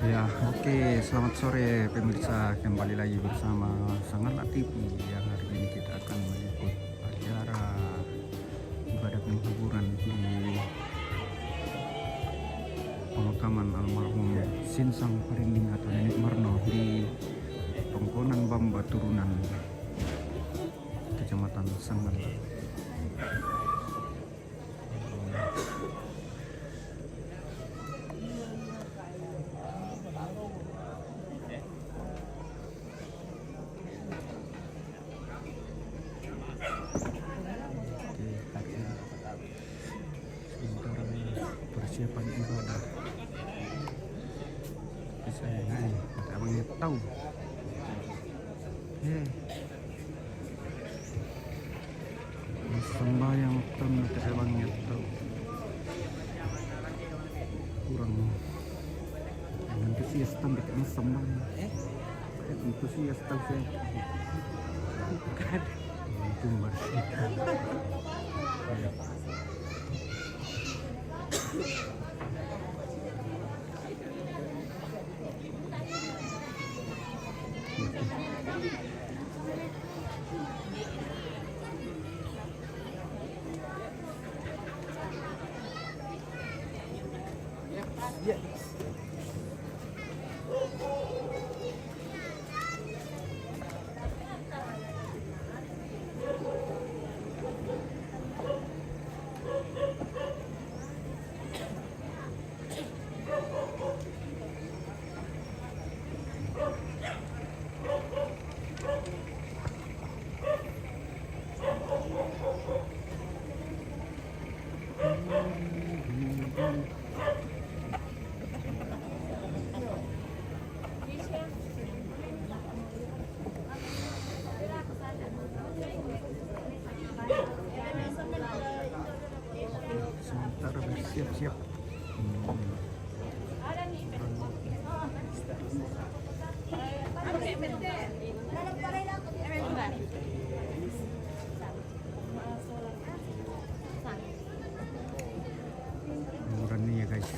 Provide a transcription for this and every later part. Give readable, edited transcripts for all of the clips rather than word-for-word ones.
Ya, oke, selamat sore pemirsa, kembali lagi bersama Sangala TV yang hari ini kita akan meliput acara ibadah penghiburan di pemakaman almarhum Sinsang Parinding atau Nenek Marno di Tongkonan Bamba Turunan, Kecamatan Sangala. Persiapan ibadah saya abangnya tahu sembahyang ternyata abangnya tahu kurang antusias tambah kan sembahyang antusias tahu saya bukan itu bersih. Sementara bersiap-siap murah nih ya guys.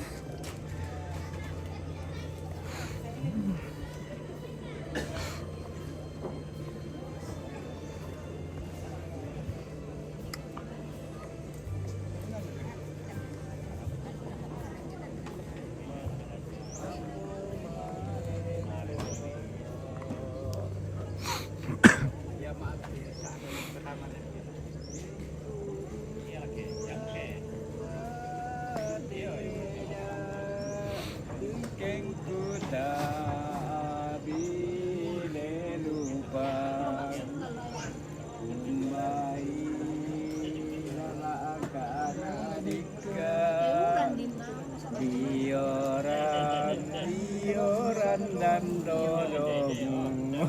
Bioran dan dodongmu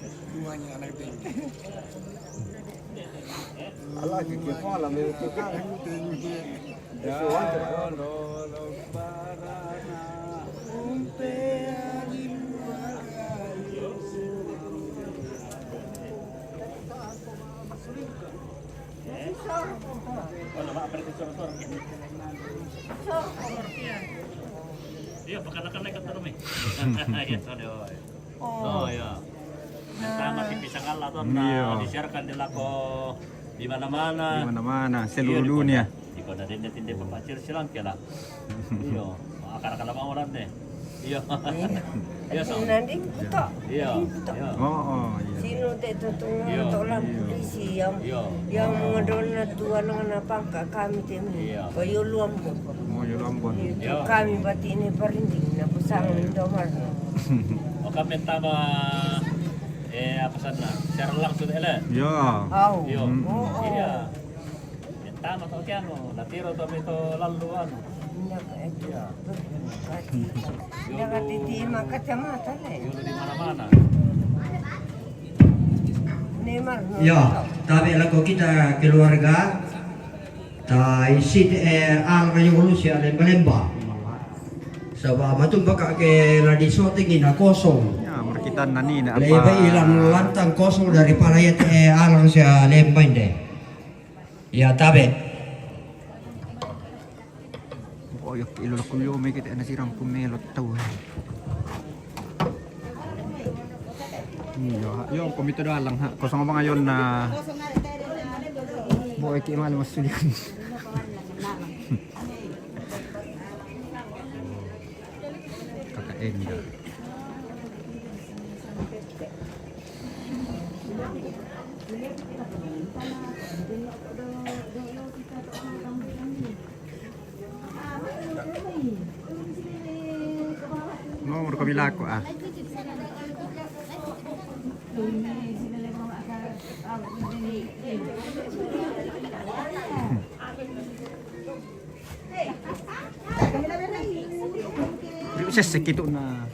semuanya anak itu Allah ke malam itu kan dolo barana unte iya, pakan-pakan naik ke rumah. Ya, sorry. Oh, ya. Sama TV Sangala tuh disiarkan di lako di mana-mana. Di mana-mana, seluruh dunia. Di kota tinde pemacir silang kela. Iya, akar-akar mau orang deh. Iya. Iya, so. Nanti betul. Iya. Oh, iya. Sino dito tolong polisi yang mengadona tuan ng napangka kami temi. Kayo luambo. Mau Lampon. Itu kami pati ini Parinding na pusang Indomar. Oh, kami tama apa sana? Share langsung ele. Ya. Aw. Iya. Oo. Iya. Tama to kiano, natiro to ito laluan. Nakatitima kacamata le. Yun di mana-mana. Neymar. Ya, tapi lagu kita keluarga isid ang resolusi ada Malemba. Sebab matung baka ke radiso tingin na kosong. Ya, merkitan nani na apa? Leba ilang lantang kosong dari parayat alang sa Lemba inde. Ya, tabe. koyok ilulok kulyo may kita na sirang pumelot tau. Yung komito dalang ha. Kosong mga ngayon na boy kimal mas sulikan. Kakain dah. Nomor kabila ko ah. Bisa segitu na.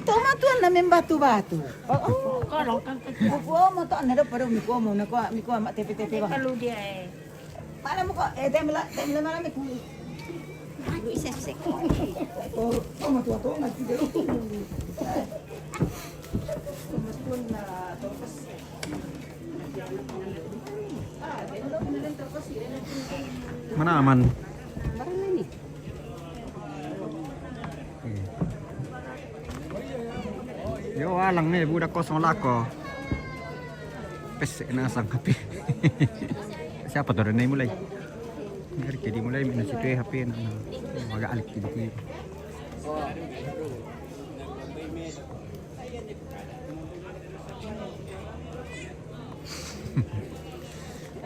Toma tuan namin batu-batu. Oh, kalau kan buku mo to ano pero miko mo na ko mak tepe-tepe ba. Kalau dia Mana mo ko temla malam ko. bisa sek. Oh, toma tuan to na tiga. Mana aman? Yo alang nih budak kosong lako. Pesek na sang HP. Siapa tuh udah mulai? Dari jadi mulai minum situ HP na agak alik gitu.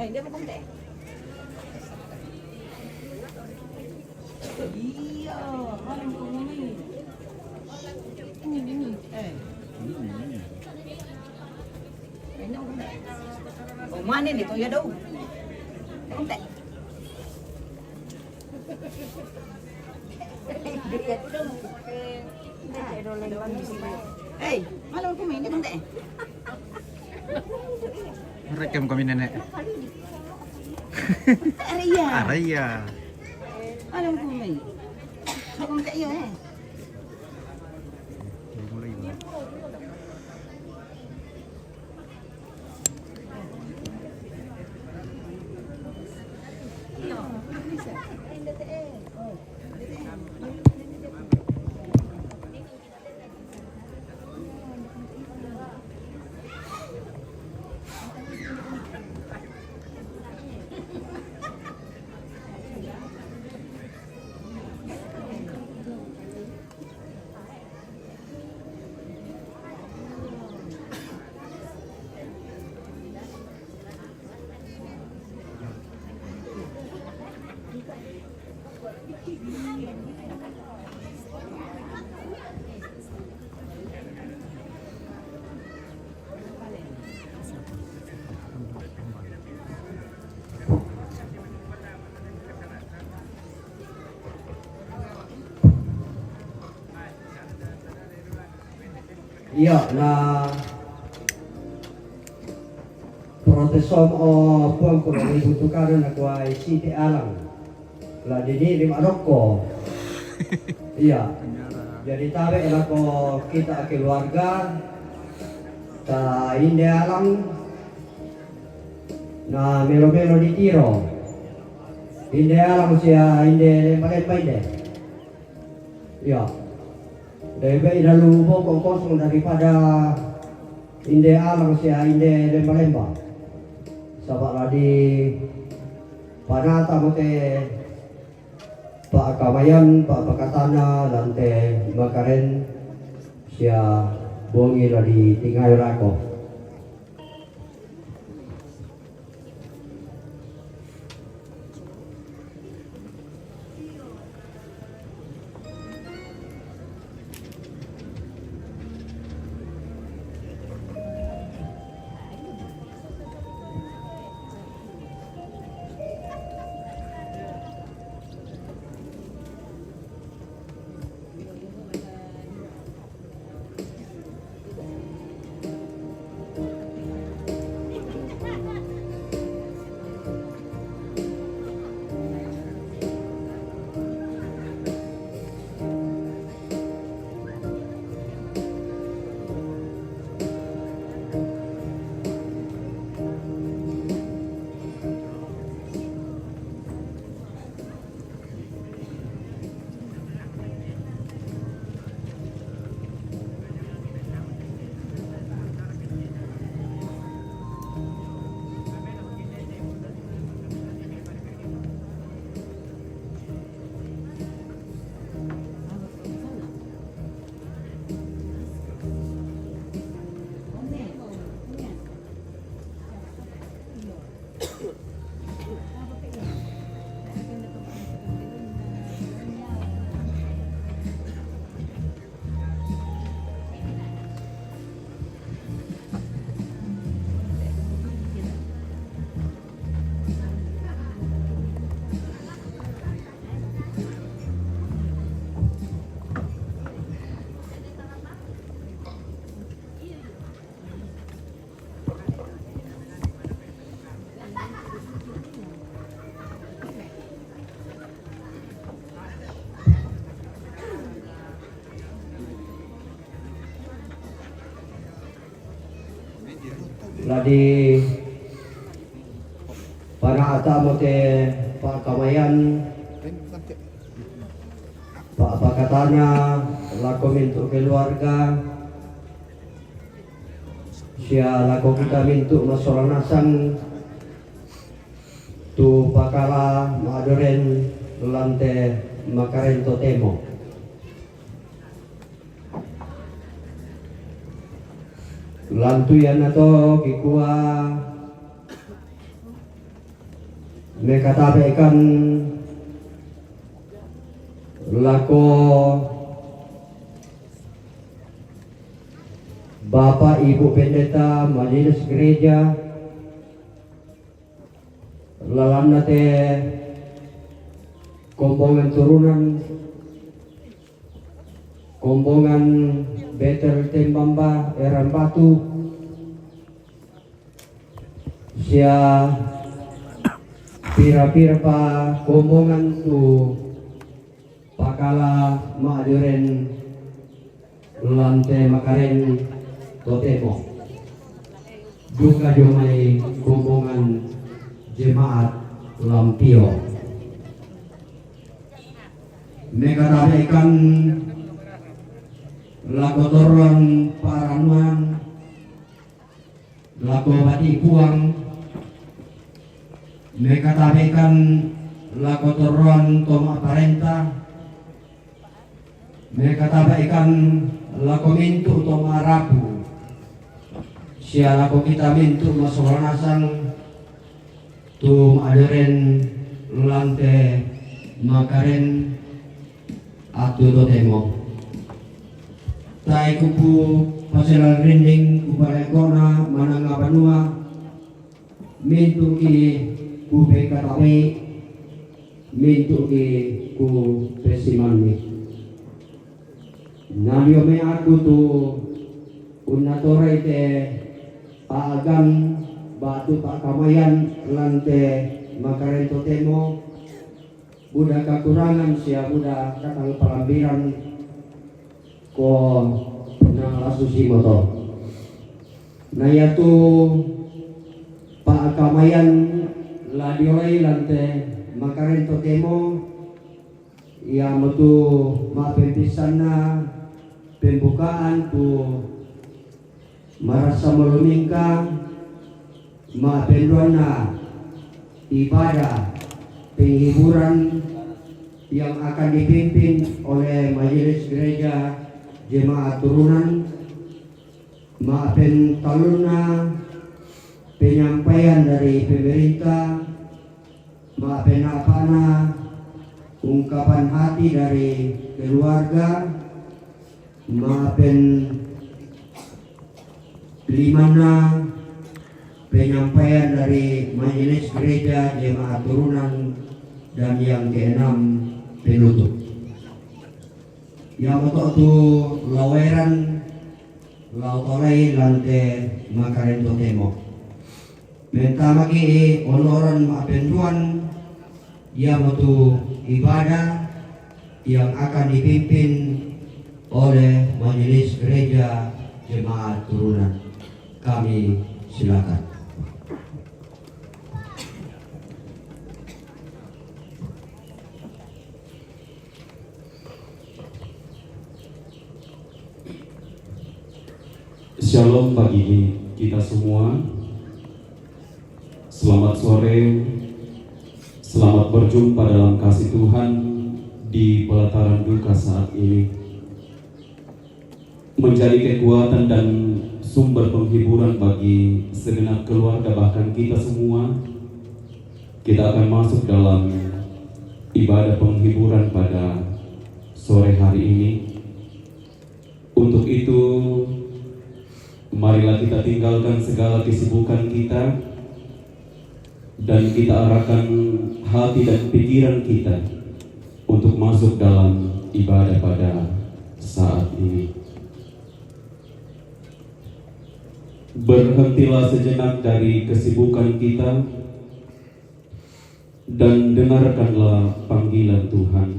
Dia mau kontek. Iya, mana mau ngomongin? Ini. Ini mau kontek. Oh, mana nih tuh ya dong? Kontek. Hey, malam aku main di kontek. Rekam kami nenek. Arya. Arya. Malam aku main. Aku kontek yo Mulai. Iya, na protesom o puang ko na ibutukan na ko ay Siti Alang. La dini lim anoko. Iya. Jadi tabe na ko kita keluarga ta inde alang na melo-melo di tiro. Inde alang siya inde pakai. Iya. Debe inalubo kong kosong daripada inde alang siya inde lemba-lemba. Sabak ladi panata mo te Pak Kamayan, Pak Pakatana, lante makaren siya bongi ladi tingay rako. ladi panata mo te Pak Kamayan Pak Pakatana lako mintu keluarga siya lako kita mintu masolanasan tu pakala maadoren lante makarento temo lantuyan na to kikuha may katabi ikan lako Bapak Ibu Pendeta Majelis Gereja lalam nate kombongan turunan kombongan Betel Tembamba Eran Batu sia pira-pira pa kombongan tu pakala maaduren lante makaren totemo juga jomai kombongan jemaat Lampio megarabaikan lakotoron paranuan lako bati puang mekatabekan lakotoron toma parenta mekatabekan lako mintu toma rabu sia lako kita mintu masolanasan tu aderen lante makaren atu totemo tai kupu paselan rinding kupare kona mananga banua mintu ki ku bekatawi mintu ki ku pesimani namyo me aku tu unatore te paagan batu Pak Kamayan lante makarento temo budak kekurangan sia budak kakang palambiran ko nang asusi moto na yatu Pak Kamayan ladiolai lante makarento temo ya metu mapempisan na pembukaan tu marasa melumingka mapenduan na ibadah penghiburan yang akan dipimpin oleh Majelis Gereja Jemaat Turunan maafin taluna penyampaian dari pemerintah maafin apana ungkapan hati dari keluarga maafin limana penyampaian dari Majelis Gereja Jemaat Turunan dan yang keenam penutup yang untuk tu laweran lautolai lante makarento temo menta maki onoran maapenduan yang untuk ibadah yang akan dipimpin oleh Majelis Gereja Jemaat Turunan. Kami silakan. Shalom bagi kita semua. Selamat sore. Selamat berjumpa dalam kasih Tuhan di pelataran duka saat ini. Menjadi kekuatan dan sumber penghiburan bagi segenap keluarga bahkan kita semua. Kita akan masuk dalam ibadah penghiburan pada sore hari ini. Untuk itu marilah kita tinggalkan segala kesibukan kita dan kita arahkan hati dan pikiran kita untuk masuk dalam ibadah pada saat ini. Berhentilah sejenak dari kesibukan kita dan dengarkanlah panggilan Tuhan.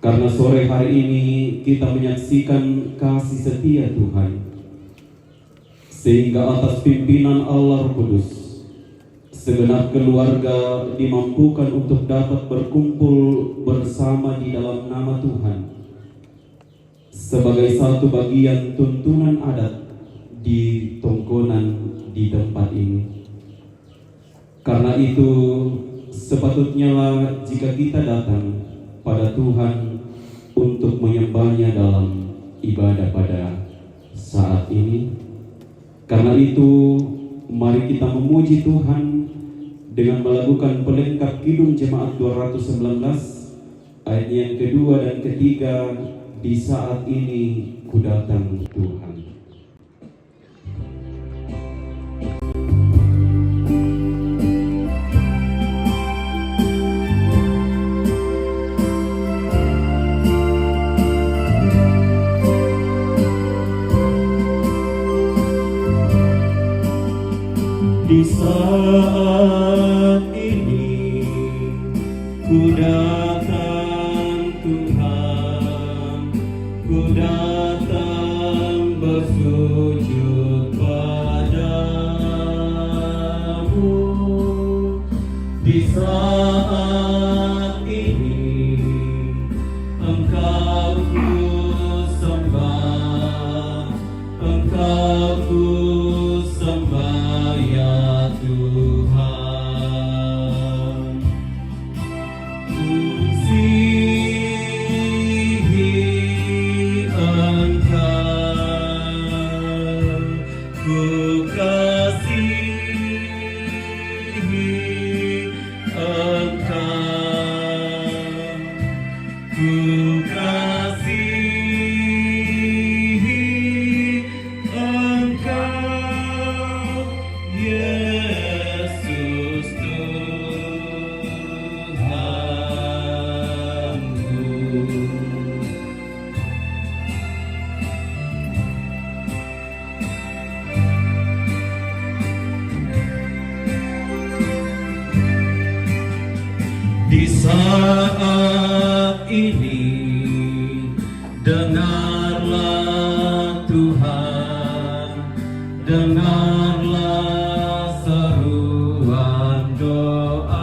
Karena sore hari ini kita menyaksikan kasih setia Tuhan. sehingga atas pimpinan Allah Roh Kudus segenap keluarga dimampukan untuk dapat berkumpul bersama di dalam nama Tuhan sebagai satu bagian tuntunan adat di tongkonan di tempat ini. Karena itu sepatutnya jika kita datang pada Tuhan untuk menyembahnya dalam ibadah pada saat ini. Karena itu mari kita memuji Tuhan dengan melakukan pelengkap Kidung Jemaat 219 ayat yang kedua dan ketiga. Di saat ini ku datang Tuhan. Di saat ini ku datang Tuhan, ku datang bersujud padamu. Di saat ini Engkau ku sembah, Engkau ku sembah ya Tuhan. Kusihi Engkau, ku kasihi Engkau, ku kasihi Engkau, Yesus Tuhanku. Di saat ini dengarlah Tuhan, dengarlah seruan doaku.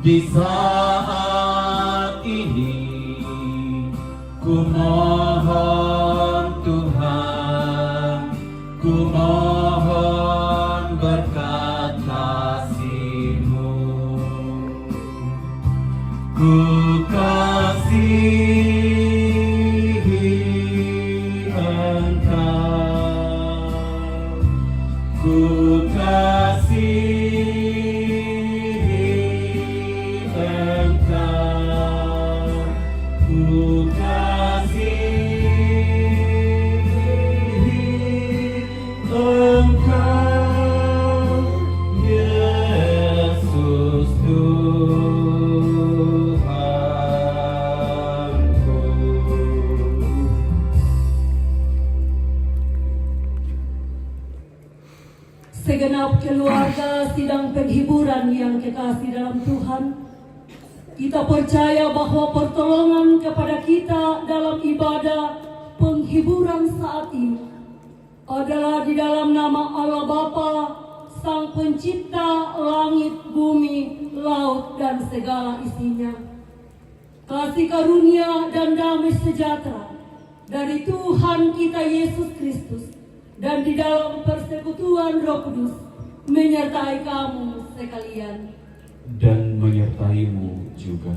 Di saat ini ku mohon Tuhan, ku mohon berkat kasih-Mu. Ku kasihi Engkau, ku kasihi Engkau, ku kasihi Engkau, Yesus Tuhanku. Segenap keluarga sidang penghiburan yang kekasih dalam Tuhan, kita percaya bahwa pertolongan kepada kita dalam ibadah penghiburan saat ini adalah di dalam nama Allah Bapa, Sang Pencipta langit, bumi, laut, dan segala isinya. Kasih karunia dan damai sejahtera dari Tuhan kita Yesus Kristus dan di dalam persekutuan Roh Kudus menyertai kamu sekalian. Dan menyertaimu juga.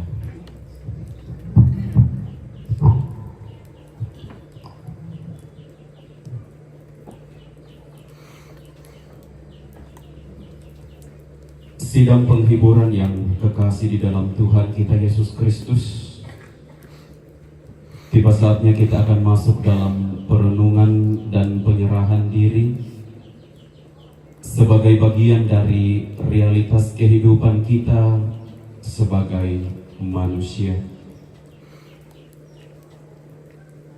Sidang penghiburan yang kekasih di dalam Tuhan kita Yesus Kristus, tiba saatnya kita akan masuk dalam perenungan dan penyerahan diri sebagai bagian dari realitas kehidupan kita sebagai manusia.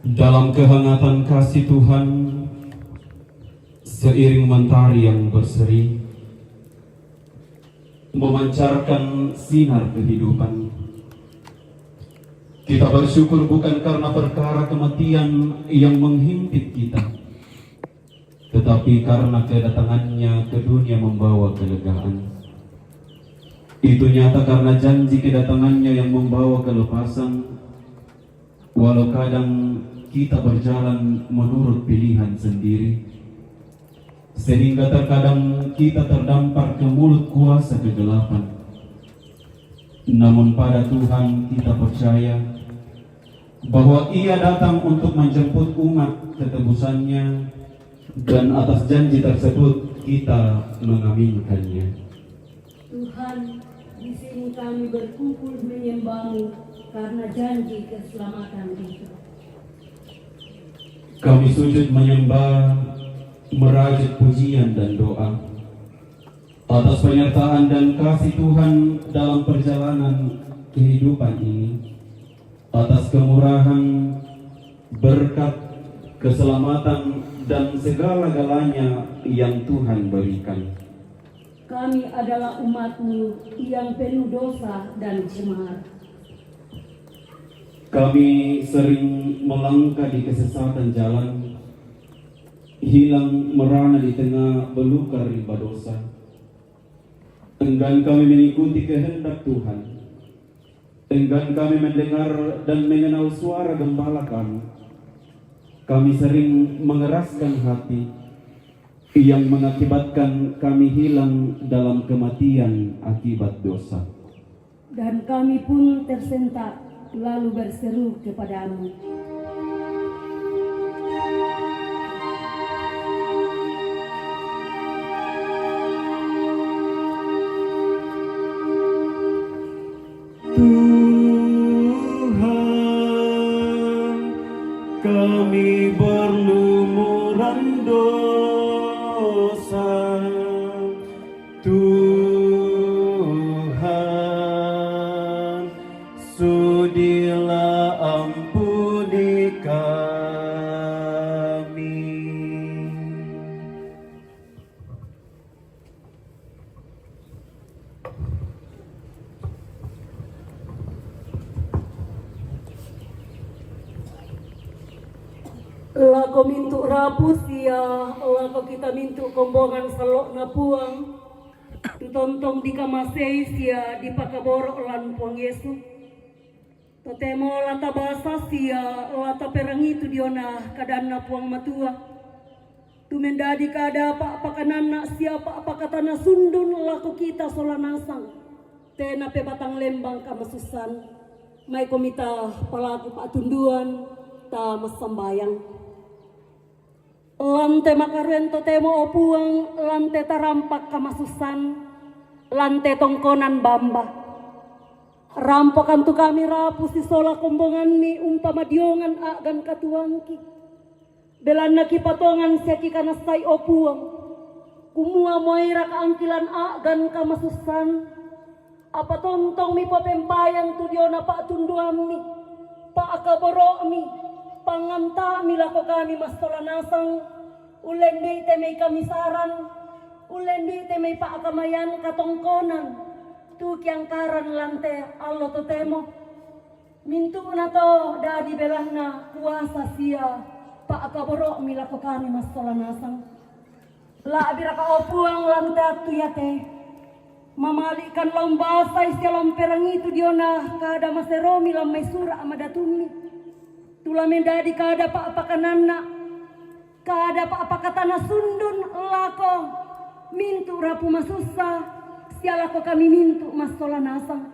Dalam kehangatan kasih Tuhan, seiring mentari yang berseri memancarkan sinar kehidupan, Kita bersyukur bukan karena perkara kematian yang menghimpit kita, tetapi karena kedatangannya ke dunia membawa kelegaan. Itu nyata karena janji kedatangannya yang membawa kelepasan, walau kadang kita berjalan menurut pilihan sendiri, sehingga terkadang kita terdampar ke mulut kuasa kegelapan. Namun pada Tuhan kita percaya bahwa Ia datang untuk menjemput umat ketebusannya, dan atas janji tersebut kita mengaminkannya. Tuhan, di sini kami berkumpul menyembah-Mu karena janji keselamatan itu. Kami sujud menyembah, merajut pujian dan doa atas penyertaan dan kasih Tuhan dalam perjalanan kehidupan ini, atas kemurahan, berkat, keselamatan, dan segala-galanya yang Tuhan berikan. Kami adalah umat-Mu yang penuh dosa dan cemar. Kami sering melangkah di kesesatan jalan, hilang merana di tengah belukar rimba dosa. Enggan kami mengikuti kehendak Tuhan. Enggan kami mendengar dan mengenal suara gembala kami. Kami sering mengeraskan hati yang mengakibatkan kami hilang dalam kematian akibat dosa. Dan kami pun tersentak lalu berseru kepada-Mu. Tuhan, kami berlumuran dosa. Tuhan, sudilah ampuni kami. Lako mintu rapus ya, lako kita mintu kombongan selok na puang, tutontong di kamasei sia di pakaboro lan puang Yesu. Totemo lata basa sia, lata perangi tu diona kadana puang matua. Tumendadi kada apa kanana siapa apa katana sundun lako kita solanasang. Tena pe batang lembang kamasusan, mai komita palaku patunduan ta masambayang. Lante makarento temo opuang, lante tarampak kamasusan, lante tongkonan bamba. Rampokan tu kami rapu si sola kombongan ni umpama diongan agan katuangki. Belan na kipatongan siya kikanasay opuang. Kumua moira kaangkilan agan kamasusan. Apa tontong mi papempayan tu diona pa tunduam mi. Pa akaboro mi. Panganta milako kami mastolanasang, ulen di temay kamisaran, ulen di temay paakamayan katongkonan, tukyang karan lante allo totemo. Mintu na to dadi belang na kuasa siya, paakaboro milako kami mastolanasang. Laabira ka opuang lante at tuyate, mamalikan lombasay siya lomperang itu diona kada masero milam may sura amadatumi. Tula mendadi kada pa apakanana, kada pa apakatana sundun lako, mintu rapu masusa, sialako kami mintu mastolanasang.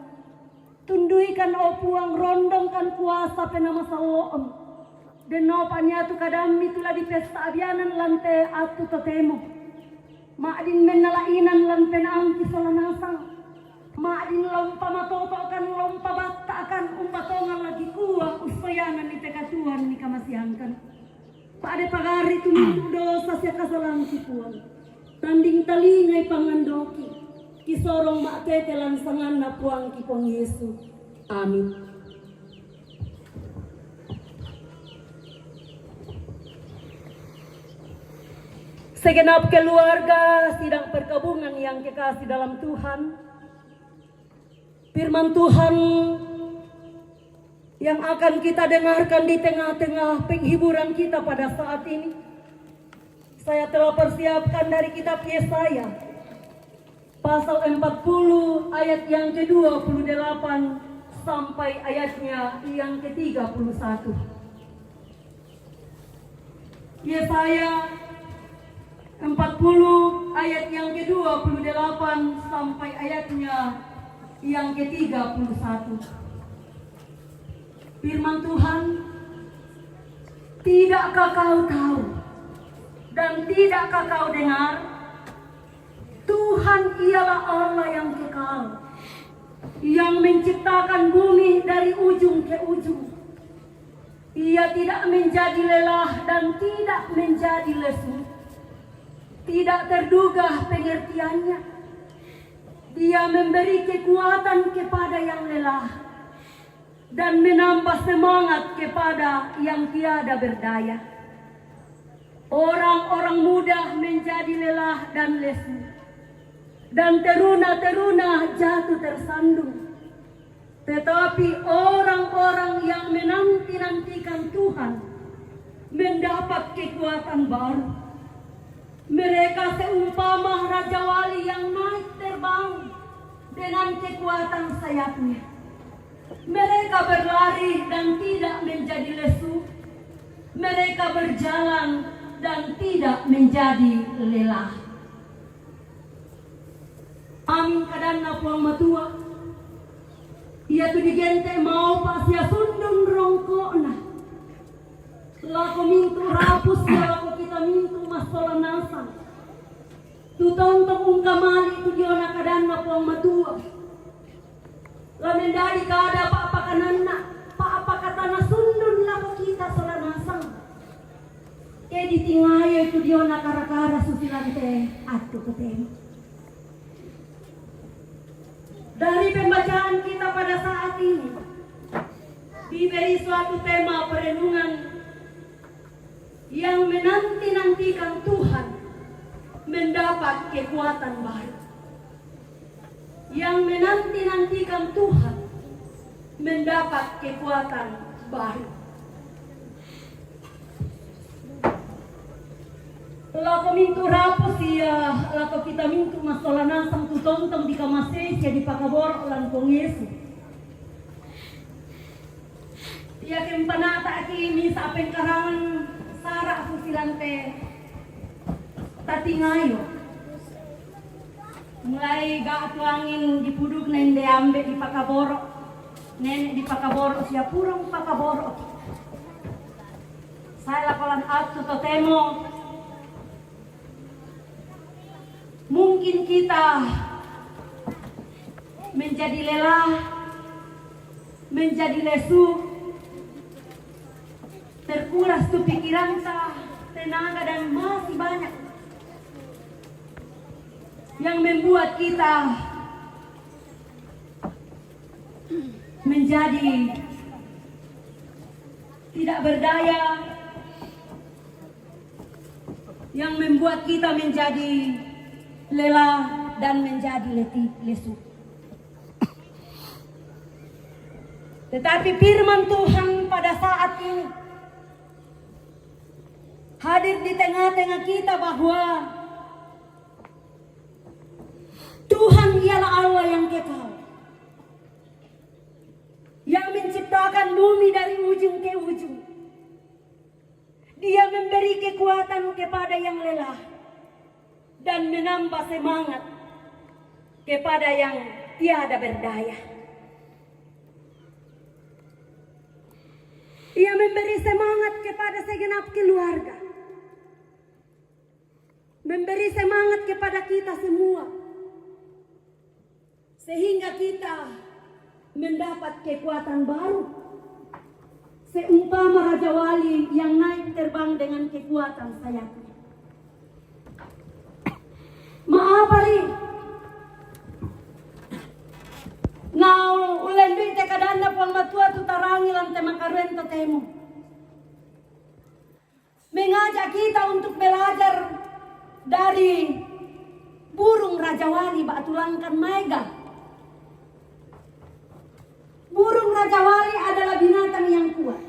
Tunduikan opuang rondong kan kuasa penama saloom. Denopanya tu kadami tula di pesta abianan lante atu totemo. Maadin menalainan lan penaamki solanasang. Maadin lompa matotokan lompa battakan umpatongan lagi kuah ustoyangan ni tekatuan ni kamasiangkan. Paade pagari tumintu dosa siya kasalang sipuan. Tanding talingay pangandoki. Kisorong maatete lansangan na puang kipong Yesu. Amin. Segenap keluarga sidang perkabungan yang kekasih dalam Tuhan. Firman Tuhan yang akan kita dengarkan di tengah-tengah penghiburan kita pada saat ini. Saya telah persiapkan dari kitab Yesaya pasal 40 ayat yang ke-28 sampai ayatnya yang ke-31. Yesaya 40 ayat yang ke-28 sampai ayatnya yang ke-31. Firman Tuhan, tidakkah kau tahu dan tidakkah kau dengar? Tuhan ialah Allah yang kekal, yang menciptakan bumi dari ujung ke ujung. Ia tidak menjadi lelah dan tidak menjadi lesu. Tidak terduga pengertiannya. Dia memberi kekuatan kepada yang lelah dan menambah semangat kepada yang tiada berdaya. Orang-orang muda menjadi lelah dan lesu, dan teruna-teruna jatuh tersandung. Tetapi orang-orang yang menanti-nantikan Tuhan mendapat kekuatan baru. Mereka seumpama Raja Wali yang naik terbang dengan kekuatan sayapnya. Mereka berlari dan tidak menjadi lesu. Mereka berjalan dan tidak menjadi lelah. Amin kadana puang matua. Ia tu digente mau pasia sundung rongkona. Lako mintu rapus ya lako kita mintu masola nasa. Tu tontong ungkamali tu diona kadana puang matua. Lamen dari kada apa kananna, apa katana sundun lako kita sola nasa. Di tingaya tu diona kara-kara susilante atu ketemu. Dari pembacaan kita pada saat ini diberi suatu tema perenungan yang menanti-nantikan Tuhan mendapat kekuatan baru. Yang menanti-nantikan Tuhan mendapat kekuatan baru. Lako mintu rapos ya, lako kita mintu masola sang tu tontong di kamasesia di pakabor lan kong Yesu. Ya kempanata kimi sa apen karangan sara susilante tatingayo. Mulai gaatuangin di pudug na hindi ambe di pakaboro. Nenek di pakaboro siya purong pakaboro. Saya lakolan atu totemo. Mungkin kita menjadi lelah, menjadi lesu, terkuras tuh pikiran kita, tenaga dan masih banyak yang membuat kita menjadi tidak berdaya, yang membuat kita menjadi lelah dan menjadi lesu. Tetapi firman Tuhan pada saat ini hadir di tengah-tengah kita bahwa Tuhan ialah Allah yang kekal, yang menciptakan bumi dari ujung ke ujung. Dia memberi kekuatan kepada yang lelah dan menambah semangat kepada yang tiada berdaya. Ia memberi semangat kepada segenap keluarga, memberi semangat kepada kita semua, sehingga kita mendapat kekuatan baru, seumpama Raja Wali yang naik terbang dengan kekuatan sayapnya. Maaf hari. Now ulen duit kadanda puang matua tu tarangi lan tema karento temu. Mengajak kita untuk belajar dari burung Raja Wali batulangkan mega. Burung Raja Wali adalah binatang yang kuat.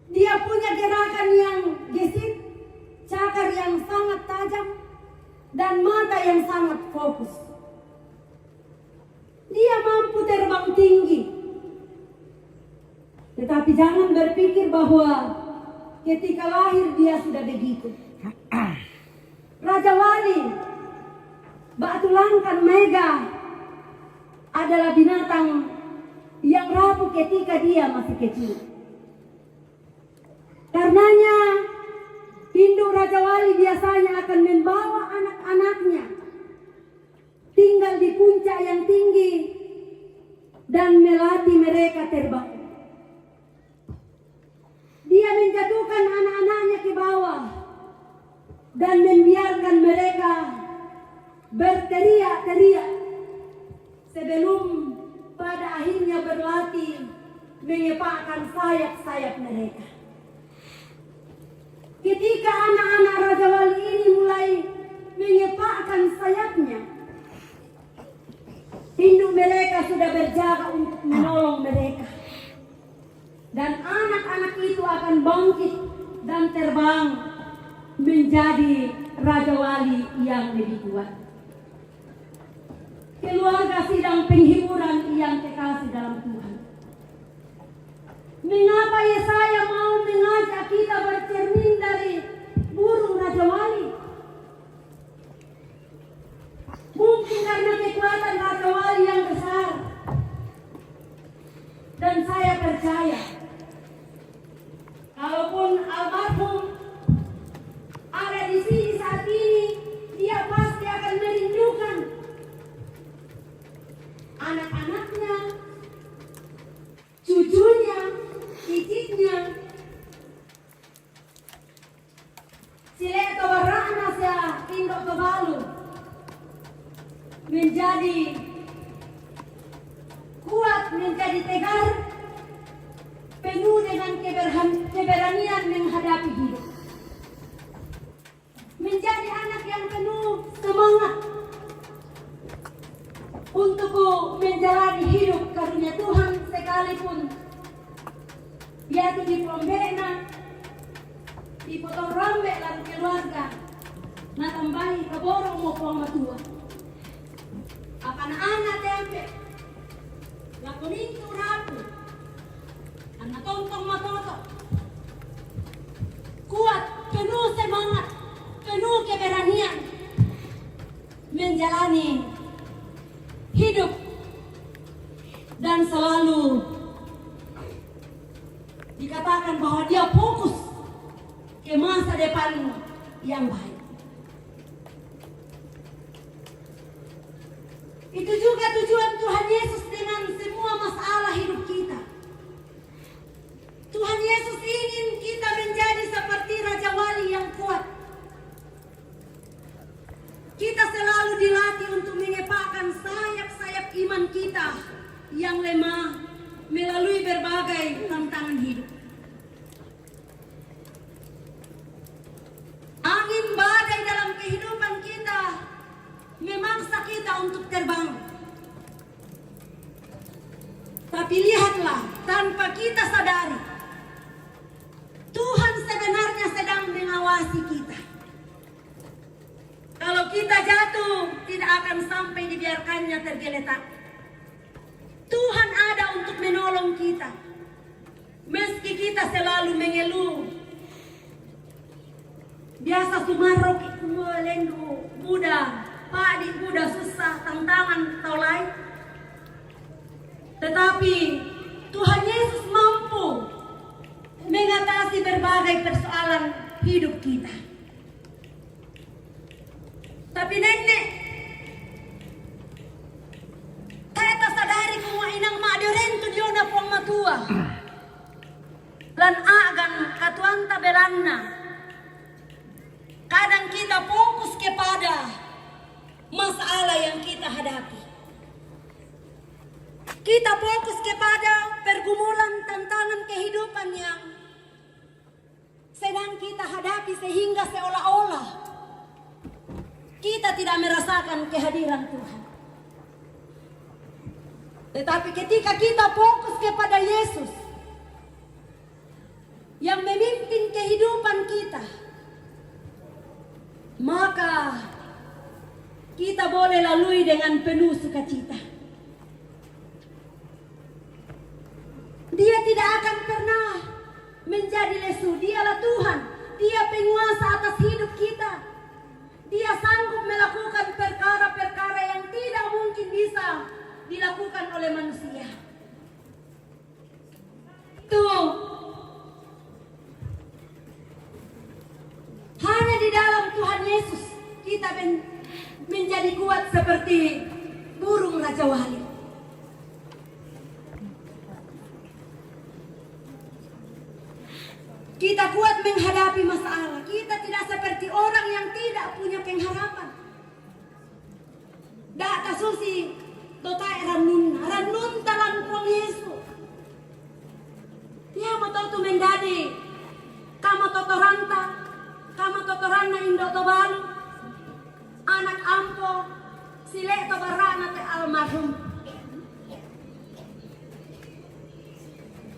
Dia punya gerakan yang gesit, cakar yang sangat tajam, dan mata yang sangat fokus. Dia mampu terbang tinggi. Tetapi jangan berpikir bahwa ketika lahir dia sudah begitu. Raja Wali, Batu Langkan Mega adalah binatang yang rapuh ketika dia masih kecil. Karenanya, induk Raja Wali biasanya akan membawa anak-anaknya tinggal di puncak yang tinggi dan melatih mereka terbang. Dia menjatuhkan anak-anaknya ke bawah dan membiarkan mereka berteriak-teriak sebelum pada akhirnya berlatih mengepakkan sayap-sayap mereka. Ketika anak-anak Raja Wali ini mulai mengepakkan sayapnya, induk mereka sudah berjaga untuk menolong mereka. Dan anak-anak itu akan bangkit dan terbang menjadi Raja Wali yang lebih kuat. Keluarga sidang penghiburan yang kekasih dalam Tuhan. Mengapa Yesaya mau mengajak kita bercermin dari burung Raja Wali? Mungkin karena kekuatan Raja Wali yang besar. Dan saya percaya, kalaupun almarhum ada di sini saat ini, dia pasti akan merindukan anak-anaknya, cucunya, cicitnya. Sile tobarana sa indok tobalu menjadi kuat, menjadi tegar, penuh dengan keberanian menghadapi hidup. Menjadi anak yang penuh semangat untuk menjalani hidup karunia Tuhan sekalipun yaitu di Plombena, di potong rambut lalu keluarga, na tambahi kaborong mo po ang matua. Akan anak tempe, lakunin turapo, ang natontong matoto, kuat, penuh semangat, penuh keberanian, menjalani hidup dan selalu dikatakan bahwa dia fokus ke masa depan yang baik. Itu juga tujuan Tuhan Yesus dengan semua masalah hidup kita. Tuhan Yesus ingin kita menjadi seperti Raja Wali yang kuat. Kita selalu dilatih untuk mengepakkan sayap-sayap iman kita yang lemah melalui berbagai tantangan hidup. Angin badai dalam kehidupan kita memaksa kita untuk terbang. Tapi lihatlah, tanpa kita sadari, Tuhan sebenarnya sedang mengawasi kita. Kalau kita jatuh, tidak akan sampai dibiarkannya tergeletak. Tuhan ada untuk menolong kita. Meski kita selalu mengeluh. Biasa sumarok lendu muda, padi muda susah, tantangan taulai. Tetapi Tuhan Yesus mampu mengatasi berbagai persoalan hidup kita. Tapi nenek, saya tak sadari kung inang maadorento diyo na pong matua. Lan agan katuan tabelanna. Kadang kita fokus kepada masalah yang kita hadapi. Kita fokus kepada pergumulan tantangan kehidupan yang sedang kita hadapi sehingga seolah-olah kita tidak merasakan kehadiran Tuhan. Tetapi ketika kita fokus kepada Yesus yang memimpin kehidupan kita, maka kita boleh lalui dengan penuh sukacita. Dia tidak akan pernah menjadi lesu. Dialah Tuhan. Dia penguasa atas hidup kita. Dia sanggup melakukan perkara-perkara yang tidak mungkin bisa dilakukan oleh manusia. Tuh, hanya di dalam Tuhan Yesus kita menjadi kuat seperti burung Raja Wali. Kita kuat menghadapi masalah. Kita tidak seperti orang yang tidak punya pengharapan. Dak kasusi totai ranun talan Tuhan Yesus. Dia mau tu mendadi. Kamu totorana indo to balu. Anak ampo sile to barana te almarhum.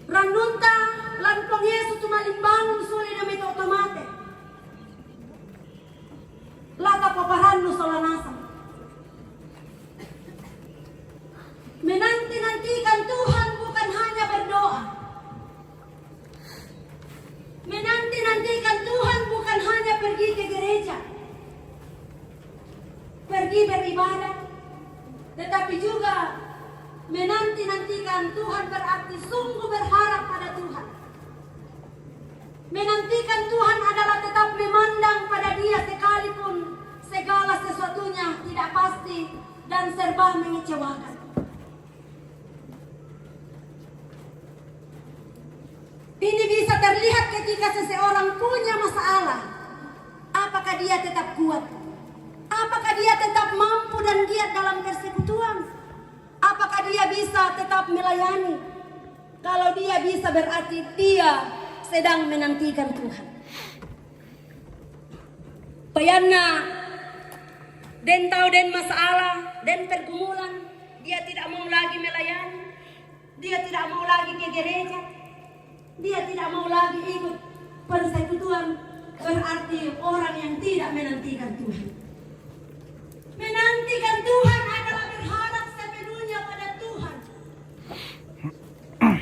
Ranunta lampong Yesus tumaling bangun suli na may otomate. Lata paparan no solanasan. Menanti-nantikan Tuhan bukan hanya berdoa. Menanti-nantikan Tuhan bukan hanya pergi ke gereja, pergi beribadah, tetapi juga menanti-nantikan Tuhan berarti sungguh berharap pada Tuhan. Menantikan Tuhan adalah tetap memandang pada Dia sekalipun segala sesuatunya tidak pasti dan serba mengecewakan. Ini bisa terlihat ketika seseorang punya masalah. Apakah dia tetap kuat? Apakah dia tetap mampu dan giat dalam persekutuan? Apakah dia bisa tetap melayani? Kalau dia bisa berarti dia sedang menantikan Tuhan. Payana den tahu den masalah, den pergumulan, dia tidak mau lagi melayani. Dia tidak mau lagi ke gereja. Dia tidak mau lagi ikut persekutuan, berarti orang yang tidak menantikan Tuhan. Menantikan Tuhan adalah berharap sepenuhnya pada Tuhan.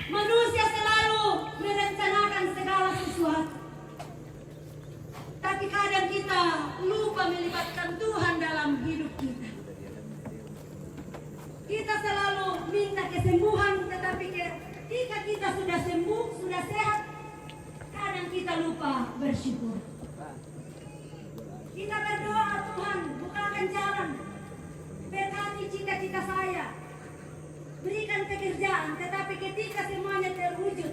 Manusia selalu merencanakan segala sesuatu, tapi kadang kita lupa melibatkan Tuhan dalam hidup kita. Kita selalu minta kesembuhan, tetapi ketika kita sudah sembuh, sudah sehat, kadang kita lupa bersyukur. Kita berdoa, Tuhan bukakan jalan, berkati cita-cita saya, berikan pekerjaan, tetapi ketika semuanya terwujud,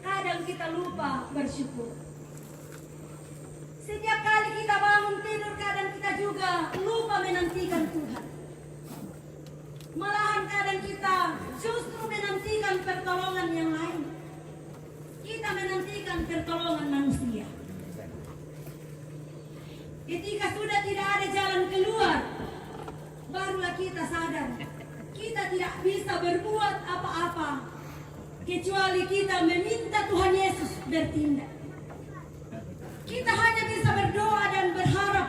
kadang kita lupa bersyukur. Setiap kali kita bangun tidur, kadang kita juga lupa menantikan Tuhan. Malahan kadang kita justru menantikan pertolongan yang lain. Kita menantikan pertolongan manusia. Ketika sudah tidak ada jalan keluar, barulah kita sadar kita tidak bisa berbuat apa-apa kecuali kita meminta Tuhan Yesus bertindak. Kita hanya bisa berdoa dan berharap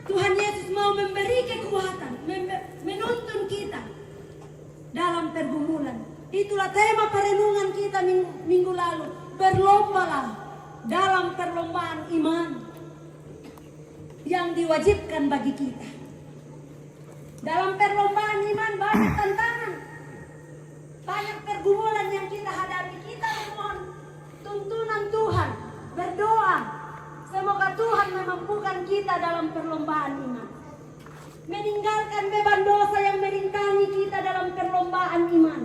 Tuhan Yesus mau memberi kekuatan, menuntun kita dalam pergumulan. Itulah tema perenungan kita minggu lalu. Berlombalah dalam perlombaan iman yang diwajibkan bagi kita. Dalam perlombaan iman banyak tantangan, banyak pergumulan yang kita hadapi. Kita memohon tuntunan Tuhan, berdoa semoga Tuhan memampukan kita dalam perlombaan iman, meninggalkan beban dosa yang merintangi kita dalam perlombaan iman,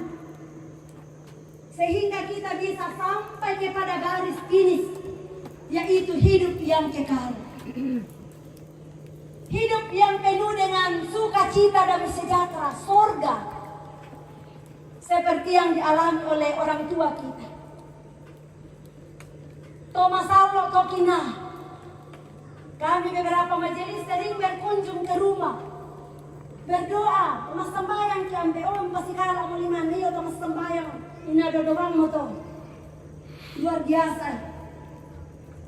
sehingga kita bisa sampai kepada garis finish, yaitu hidup yang kekal. Hidup yang penuh dengan sukacita dan sejahtera, surga, seperti yang dialami oleh orang tua kita. Thomas Alva Tokina, kami beberapa majelis sering berkunjung ke rumah. berdoa, mas sembayang kiambe, pasti kalah mo 5,000 mas sembayang, inadodobang mo to. Luar biasa.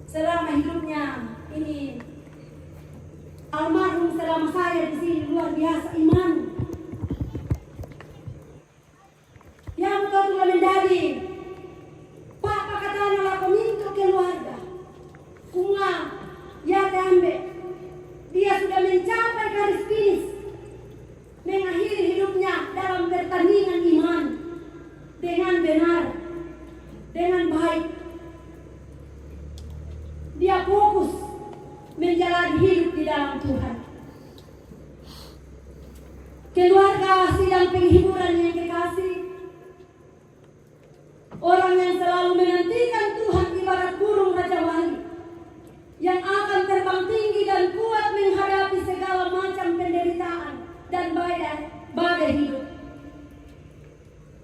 Selama hidupnya ini, almarhum selama saya di sini luar biasa iman. Yang telah menjadi Pak pakatana lah kominto keluarga. Kunga, ya ambe. Dia sudah mencapai garis finish, mengakhiri hidupnya dalam pertandingan iman dengan benar, dengan baik. Dia fokus menjalani hidup di dalam Tuhan. Keluarga sidang penghiburan yang kekasih, orang yang selalu menantikan Tuhan ibarat burung Raja Wali yang akan terbang tinggi dan kuat menghadapi segala macam penderitaan dan badai hidup.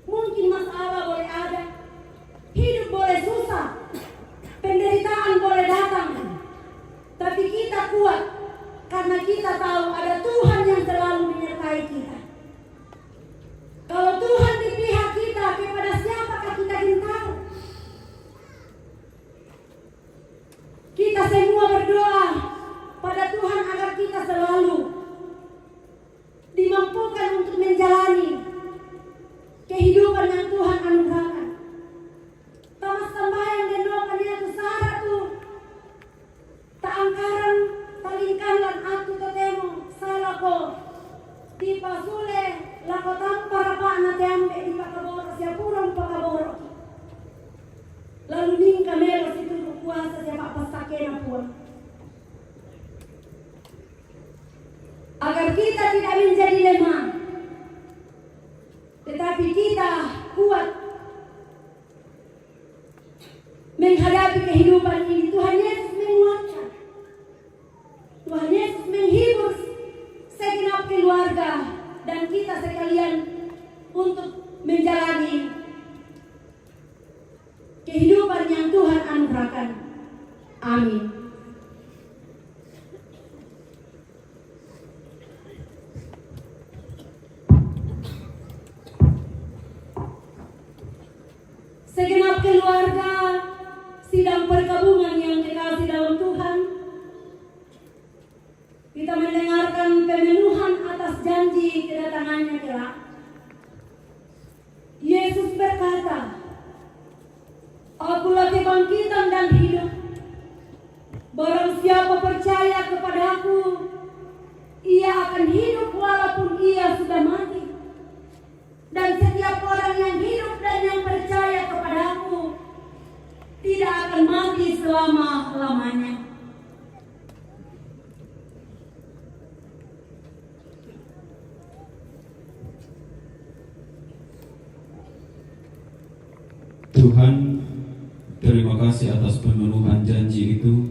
Mungkin masalah boleh ada, hidup boleh susah, penderitaan boleh datang, tapi kita kuat karena kita tahu ada Tuhan yang selalu menyertai kita. Kalau Tuhan di pihak kita, kepada siapakah kita gentar? Kita semua berdoa pada Tuhan agar kita selalu dimampukan untuk menjalani kehidupan yang Tuhan anugerahkan. Tamas sembahyang dan doa itu syarat tuh. Tak angkaran, talingkanlan aku tetemu salako di pasule lako tampar pak na tembe di pakaboro siya purong pakaboro. Lalu ning kamelo situ kuasa siya papasake na puan. Agar kita tidak menjadi lemah, tetapi kita kuat menghadapi kehidupan ini. Tuhan Yesus menguatkan, Tuhan Yesus menghibur segenap keluarga dan kita sekalian untuk menjalani kehidupan yang Tuhan anugerahkan. Amin. Segenap keluarga sidang perkabungan yang dikasih dalam Tuhan, kita mendengarkan pemenuhan atas janji kedatangannya kelak. Yesus berkata, "Akulah kebangkitan dan hidup. Barang siapa percaya kepadaku, ia akan hidup walaupun ia sudah mati. Dan setiap orang yang hidup dan yang percaya kepadaku tidak akan mati selama-lamanya." Tuhan, terima kasih atas pemenuhan janji itu,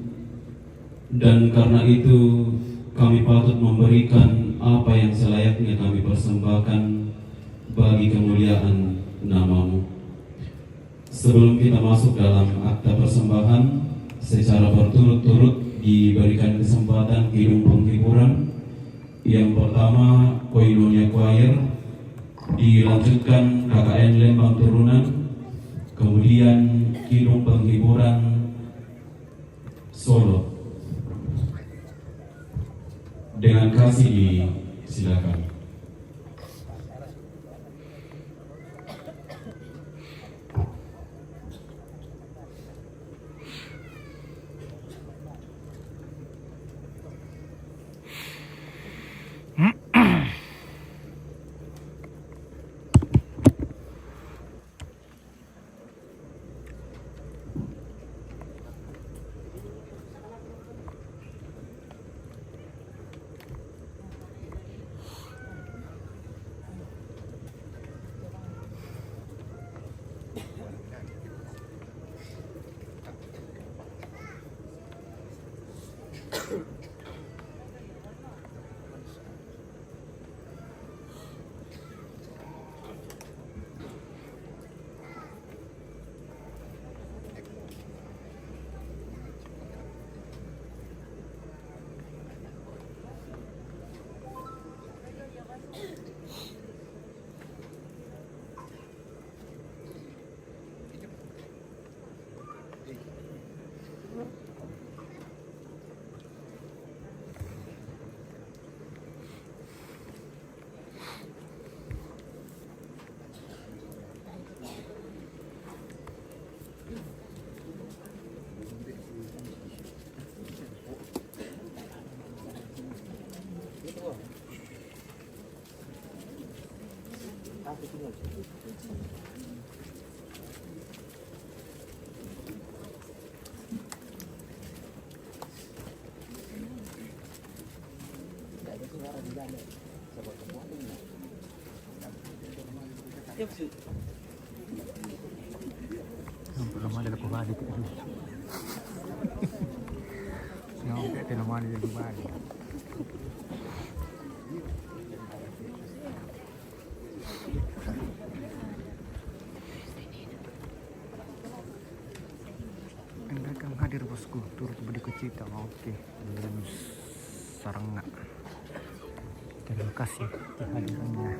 dan karena itu kami patut memberikan apa yang selayaknya kami persembahkan bagi kemuliaan nama-Mu. Sebelum kita masuk dalam akta persembahan, secara berturut-turut diberikan kesempatan kidung penghiburan. Yang pertama Koinonia Choir, dilanjutkan KKN Lembang Turunan, kemudian kidung penghiburan solo. Dengan kasih disilakan. Belum ada aku balik itu. Sampai telemani di balik. Mereka hadir bosku, turut berduka oke, lulus sarang. Terima kasih kehadirannya.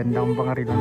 Bendang pengarilan.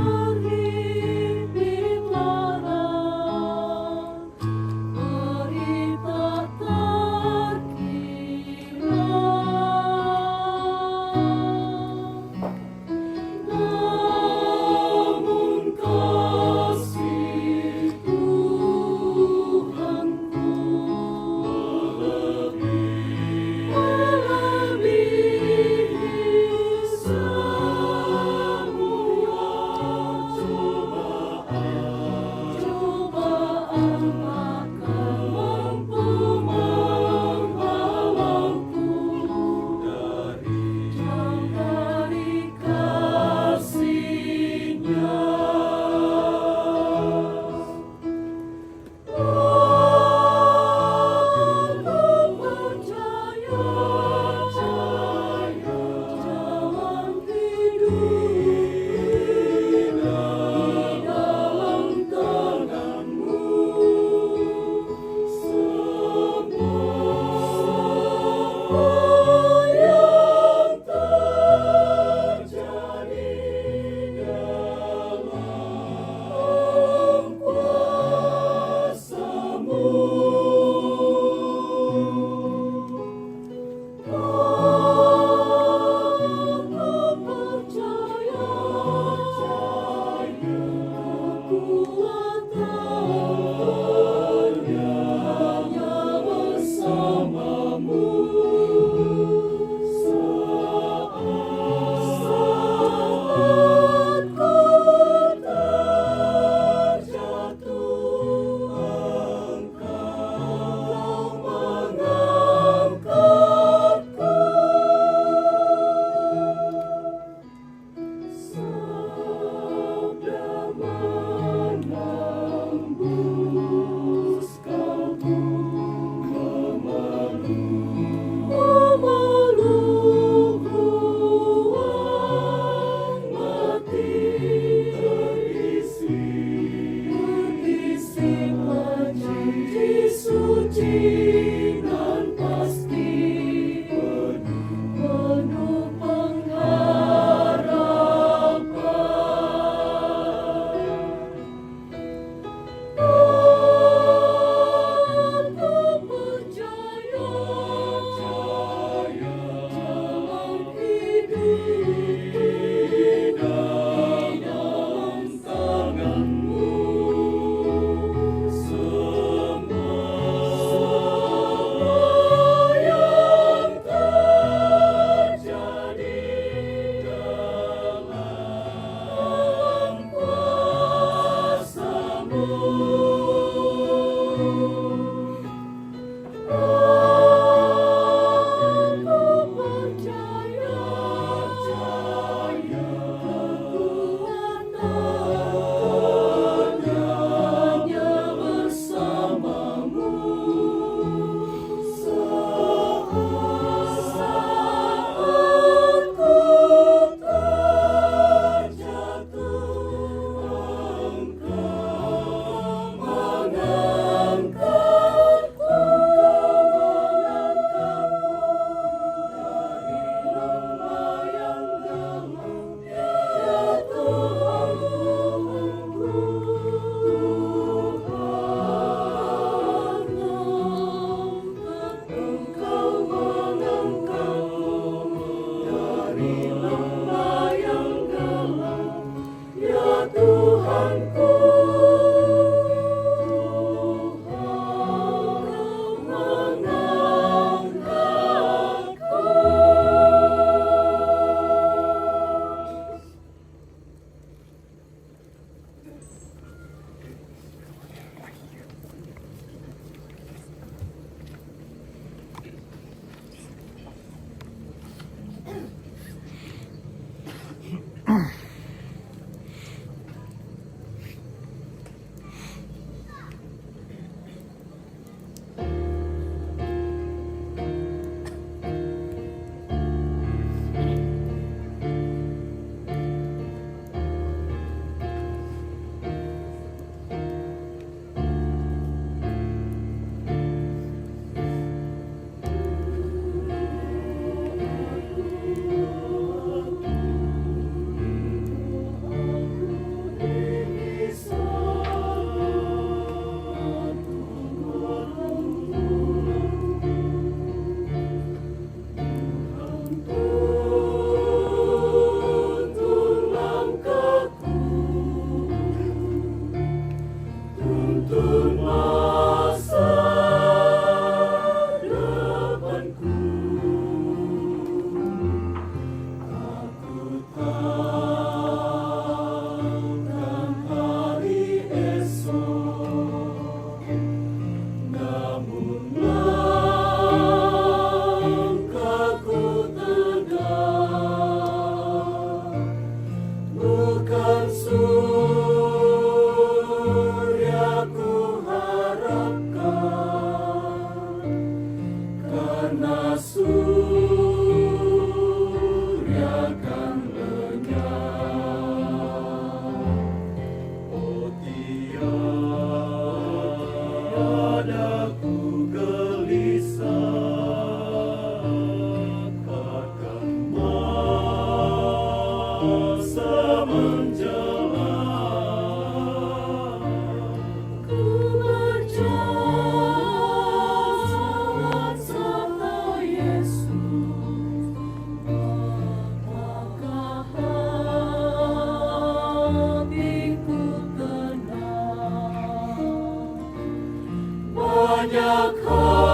banyak hal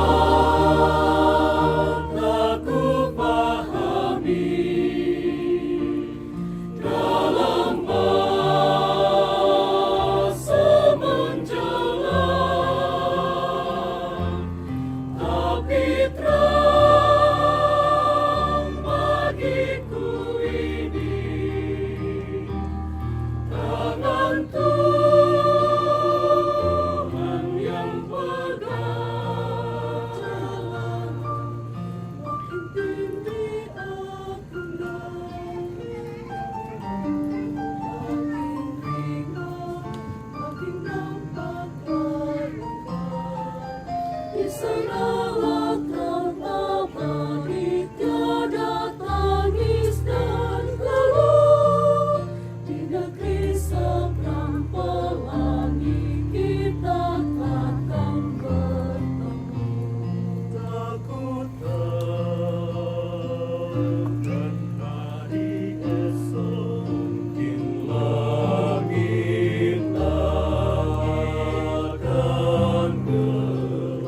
tak ku pahami dalam masa menjelang, tapi terang bagiku ini tangan Tuhan yang pegang jalan. Makin tinggi aku makin ringan, makin nampak terangkan. Di sanalah terang abadi, tiada tangis dan keluh. Di negeri seberang pelangi kita akan bertemu. Takutkan hari esok, mungkin langit akan gelap.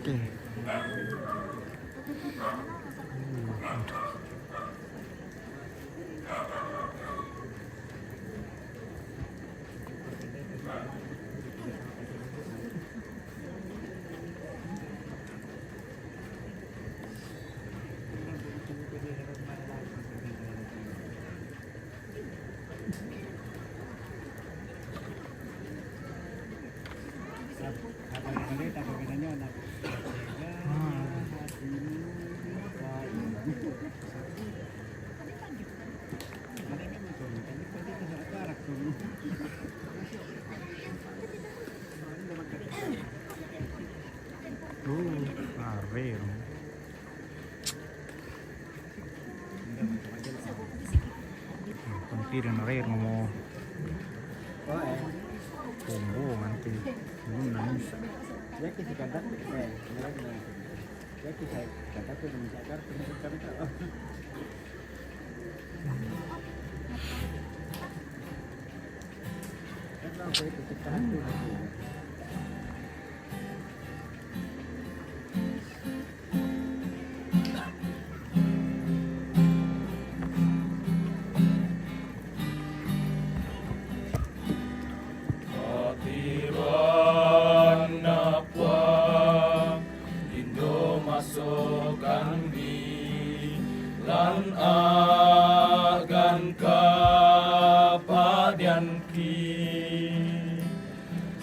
Oke. Arero. Konti dan arero mo. Kumbo nanti. Belum nangis. Ya que si cantaste, mira que no. Ya que si cantaste con mi sacar, tienes que cantar. Es la fe que te cantaste. Lan agan kapadian ki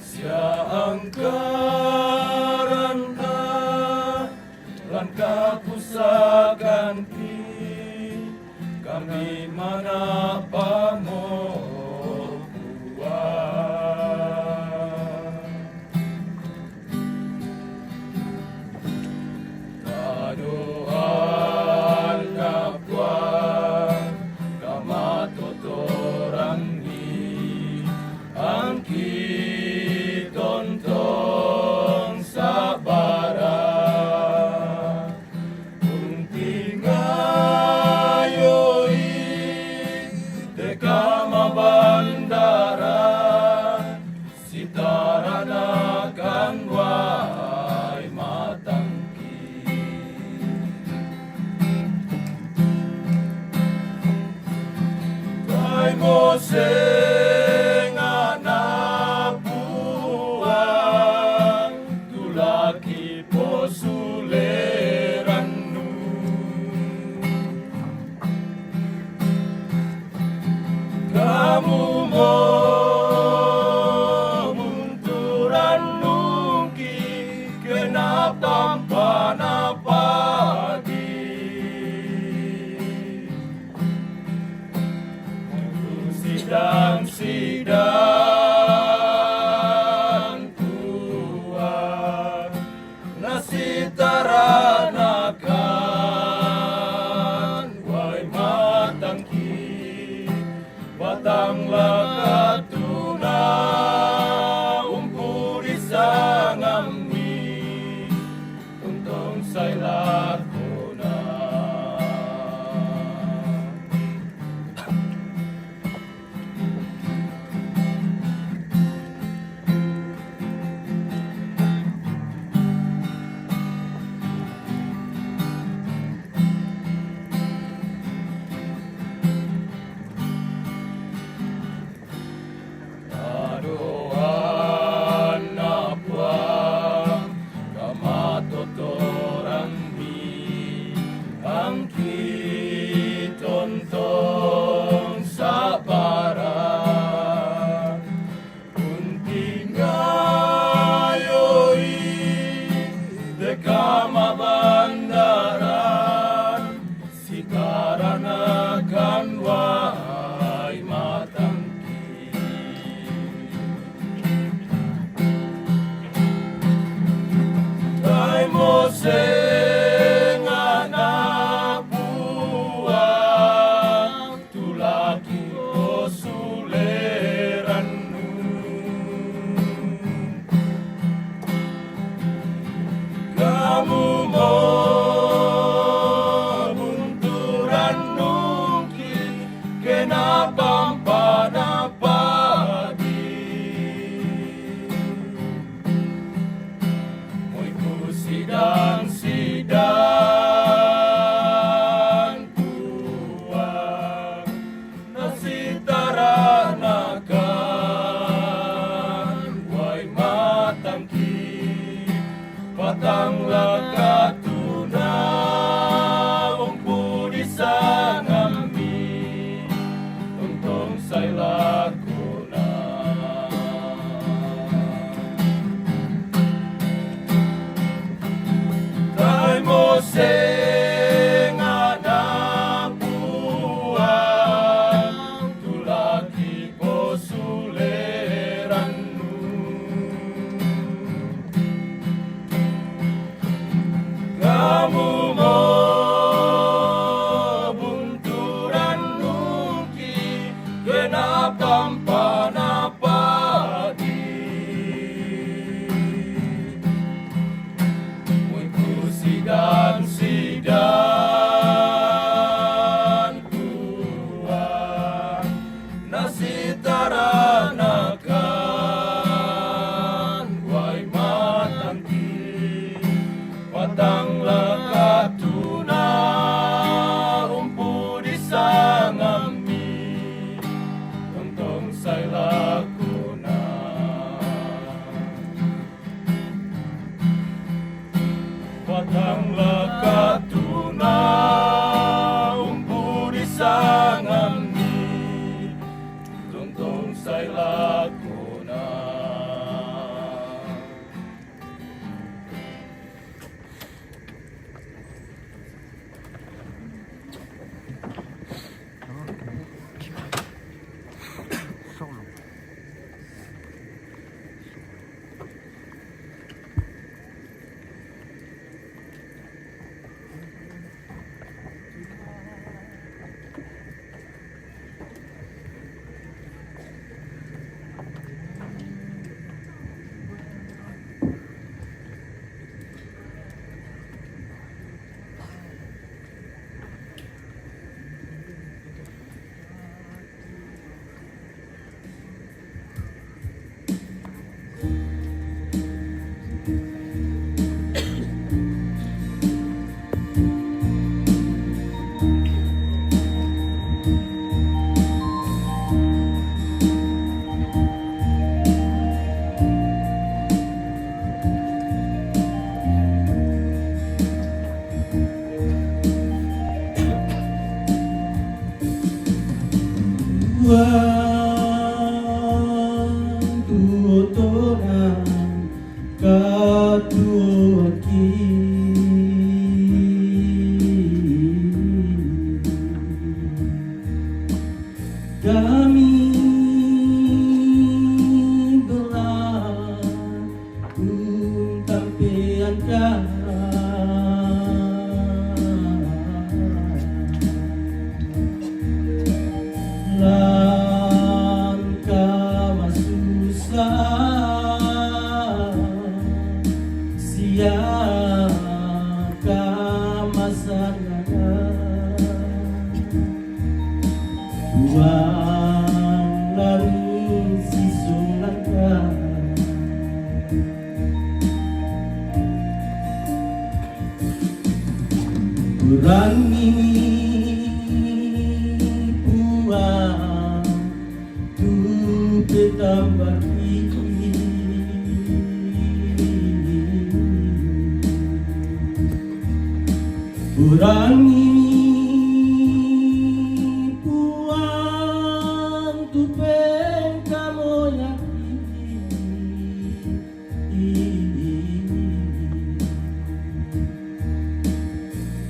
sia Patanglah katuna umpu di sangami untung saya lakuna tai mo sing anak buah tulaki ko sulerannu kamu mo bunturan nuki kenapa panapadi muiku sidan Tuhan nasi taranakan wai matanti patanglah katuna umpu di sangami untung saya lakuna patanglah katuna umpu di sangami untung saya lakuna Solo. Kami belah tampian langkah masusah siapa masalahnya buang lari sisulangkah kurangi puang tu petambah kurangi puang tu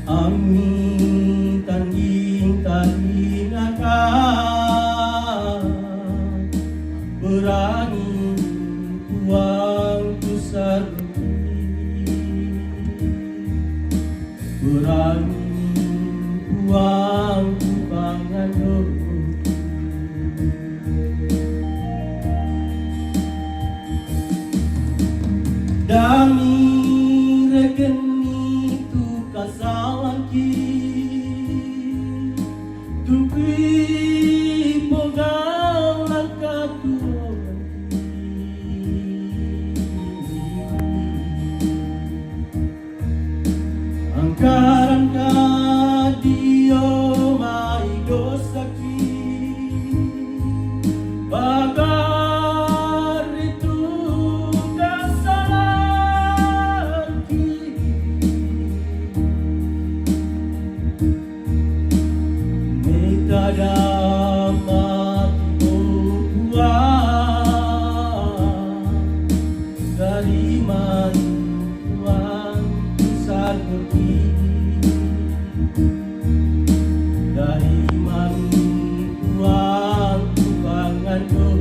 Amin tanding talingakan berani uang tu saruni berani uang tu panganon dami regeni tu kasalaki tu pi pogal lakatu angkaran ka dio mai dosaki bagar itu kasalaki sarki dari mantuan tuangan doa.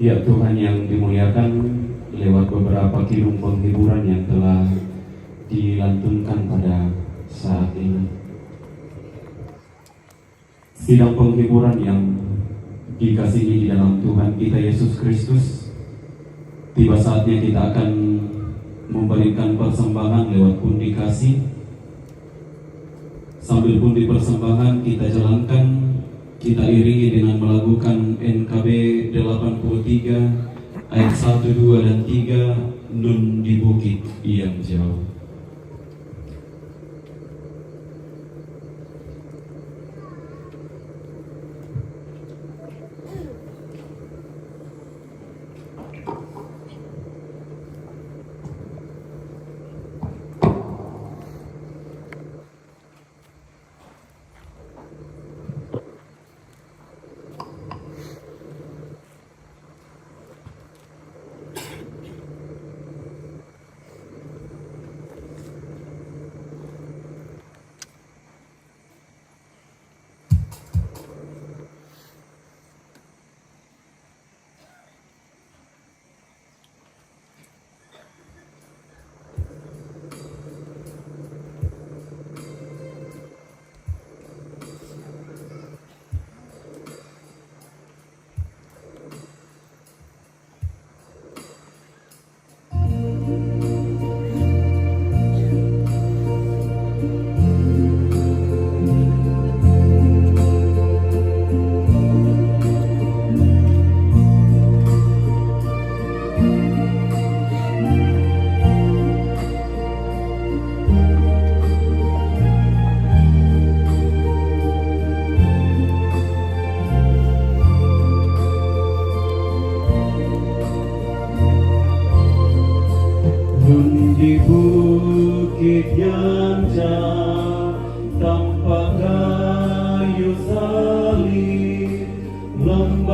Ya Tuhan yang dimuliakan, lewat beberapa kidung penghiburan yang telah dilantunkan pada saat ini, sidang penghiburan yang dikasihi di dalam Tuhan kita Yesus Kristus, tiba saatnya kita akan memberikan persembahan lewat pundi kasih. Sambil pundi persembahan kita jalankan, kita iringi dengan melakukan NKB 83 ayat 1, 2, dan 3, Nun di bukit yang jauh.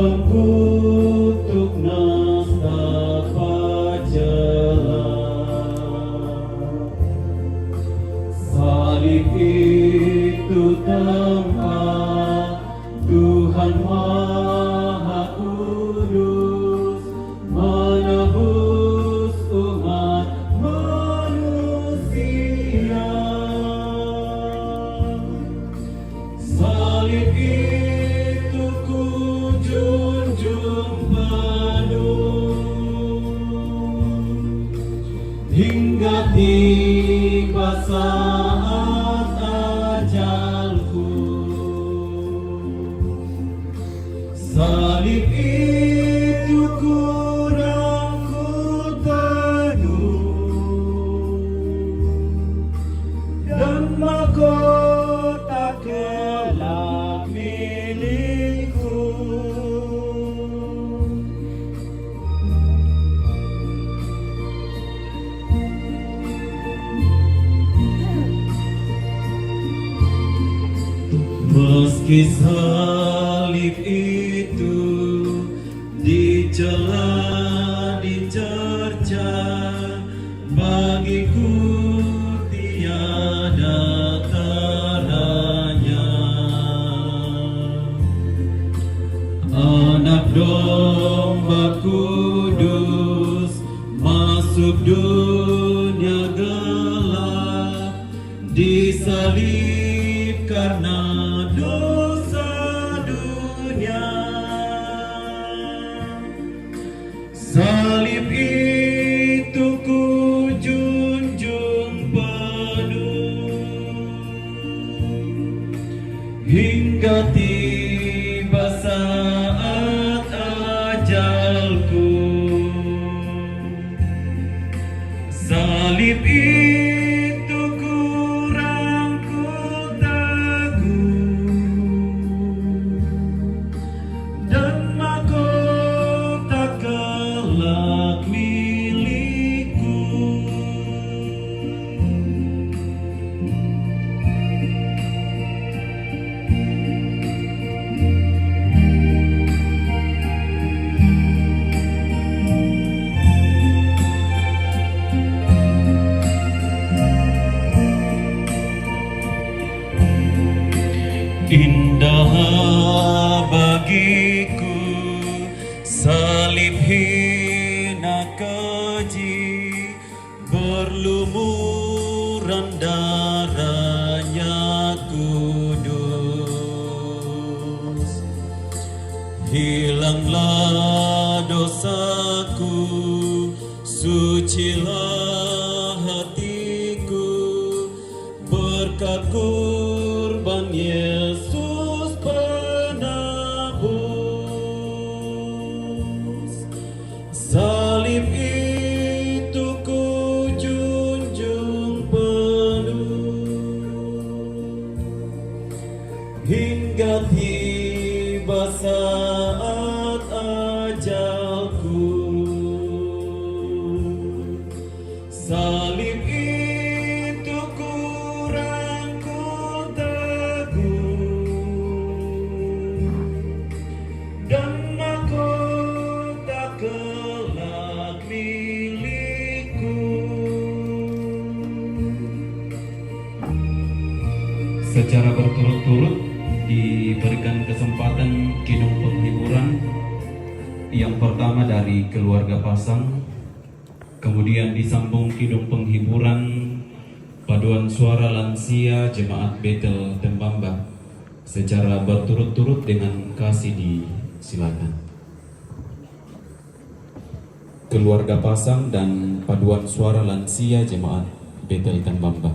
pengkutuk nastapa jelas. Salib itu tempat Tuhan Maha Kudus menebus umat manusia. Salib itu ku junjung penuh hingga tiba saat ajalku. Salib itu ku rangkul penuh dan mahkota kelak milikku. Meski salib itu dicela, dicerca, bagiku tiada taranya. Anak domba kudus masuk dunia gelap, disalib karena dosa dunia. Salib itu ku junjung penuh hingga tiba saat ajalku. Salib itu ku rangkul teguh dan mahkota kelak milikku. Indah bagiku salib hina keji, berlumuran darahnya kudus. Hilanglah dosaku, sucilah hatiku, berkat kurban Yesus penebus. Salib itu ku junjung penuh hingga tiba saat ajalku. Salib itu ku rangkul teguh dan mahkota kelak milikku. Secara berturut-turut diberikan kesempatan kidung penghiburan. Yang pertama dari keluarga Pasang, kemudian disambung kidung penghiburan paduan suara lansia Jemaat Betel Tembamba. Secara berturut-turut dengan kasih disilakan. Keluarga Pasang dan paduan suara lansia Jemaat Betel Tembamba.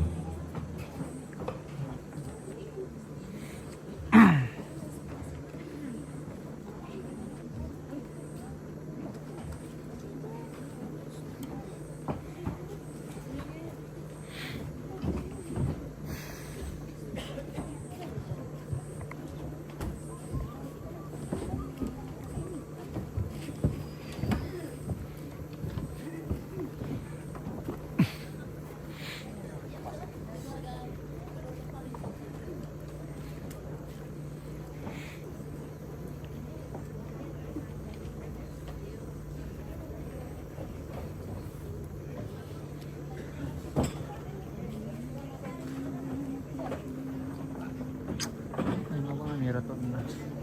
Sheraton na.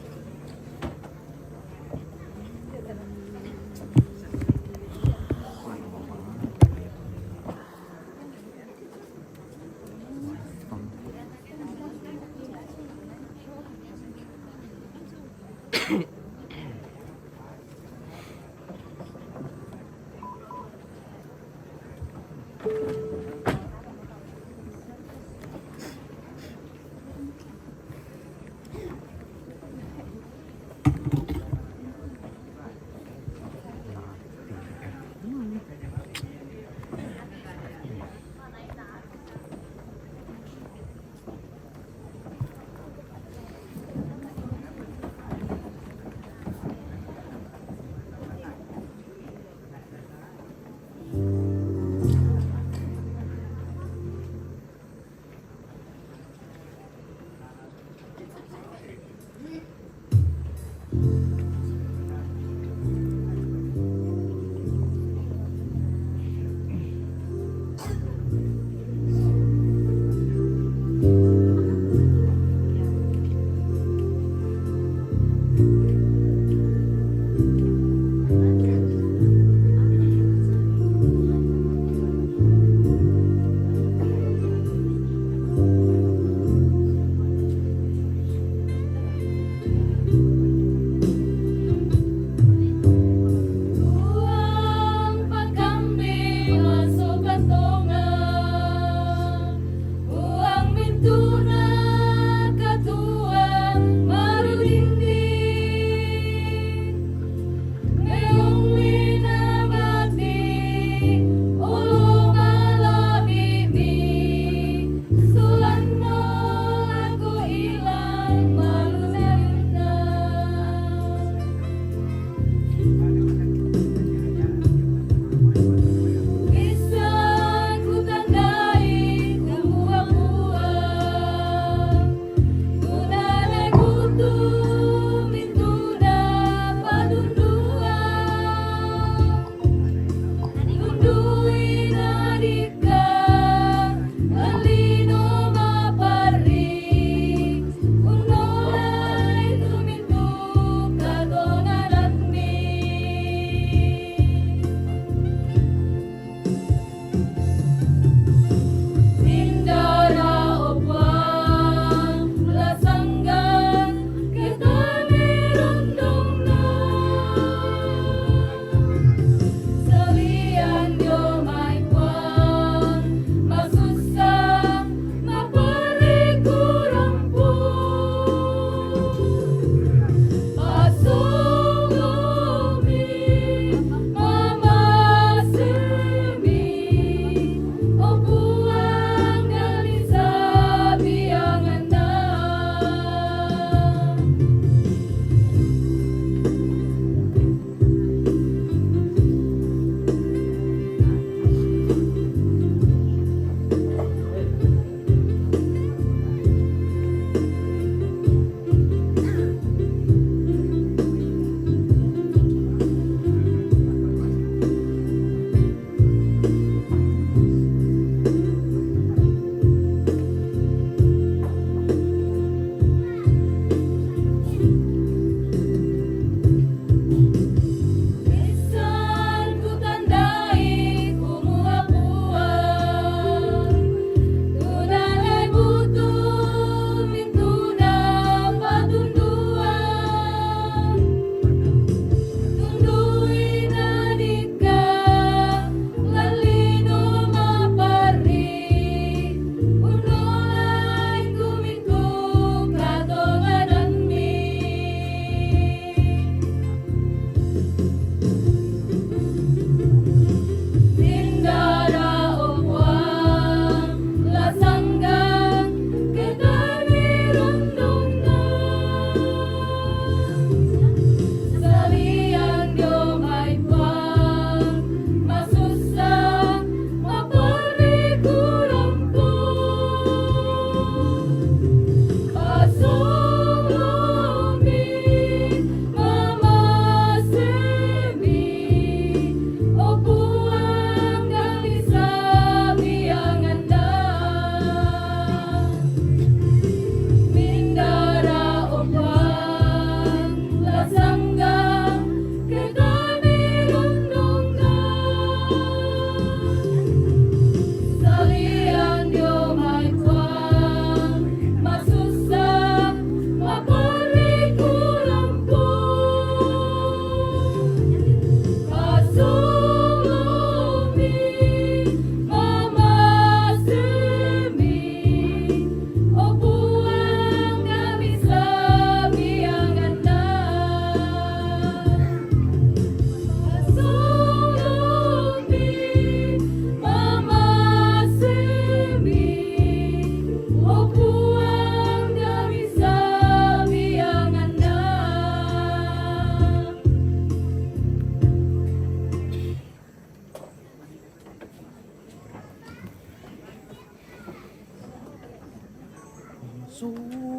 Solo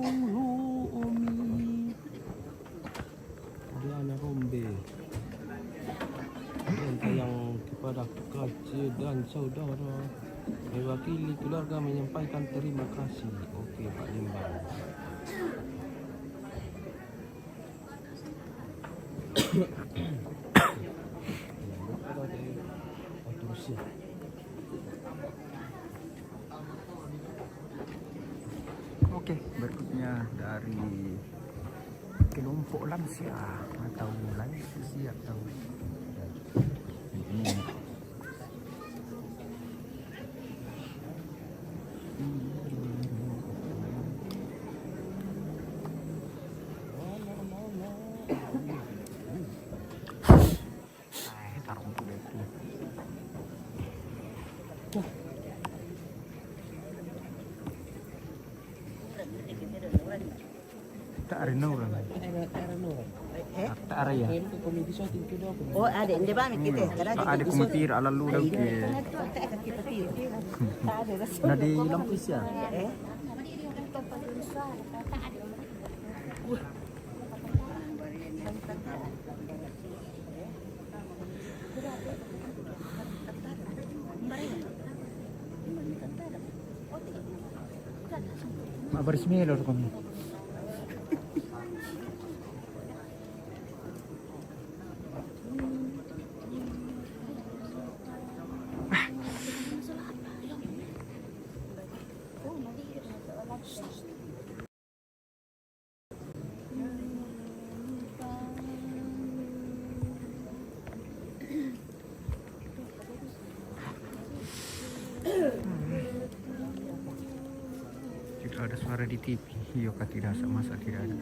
Omi Diana Rombe dan tayang kepada kakak dan saudara mewakili keluarga menyampaikan terima kasih. Oke Pak Limbang. Oke, berikutnya dari kelompok lansia atau lansia atau ini. Taruh dulu itu. Tak ada orang. Tak ada ya. Oh, ada di mana kita? Ada komentir ala lu dah ke. Nah di Lampis ya. Mak bersemi lor kami. Tidak ada suara di TV. Iya kah tidak masa tidak ada.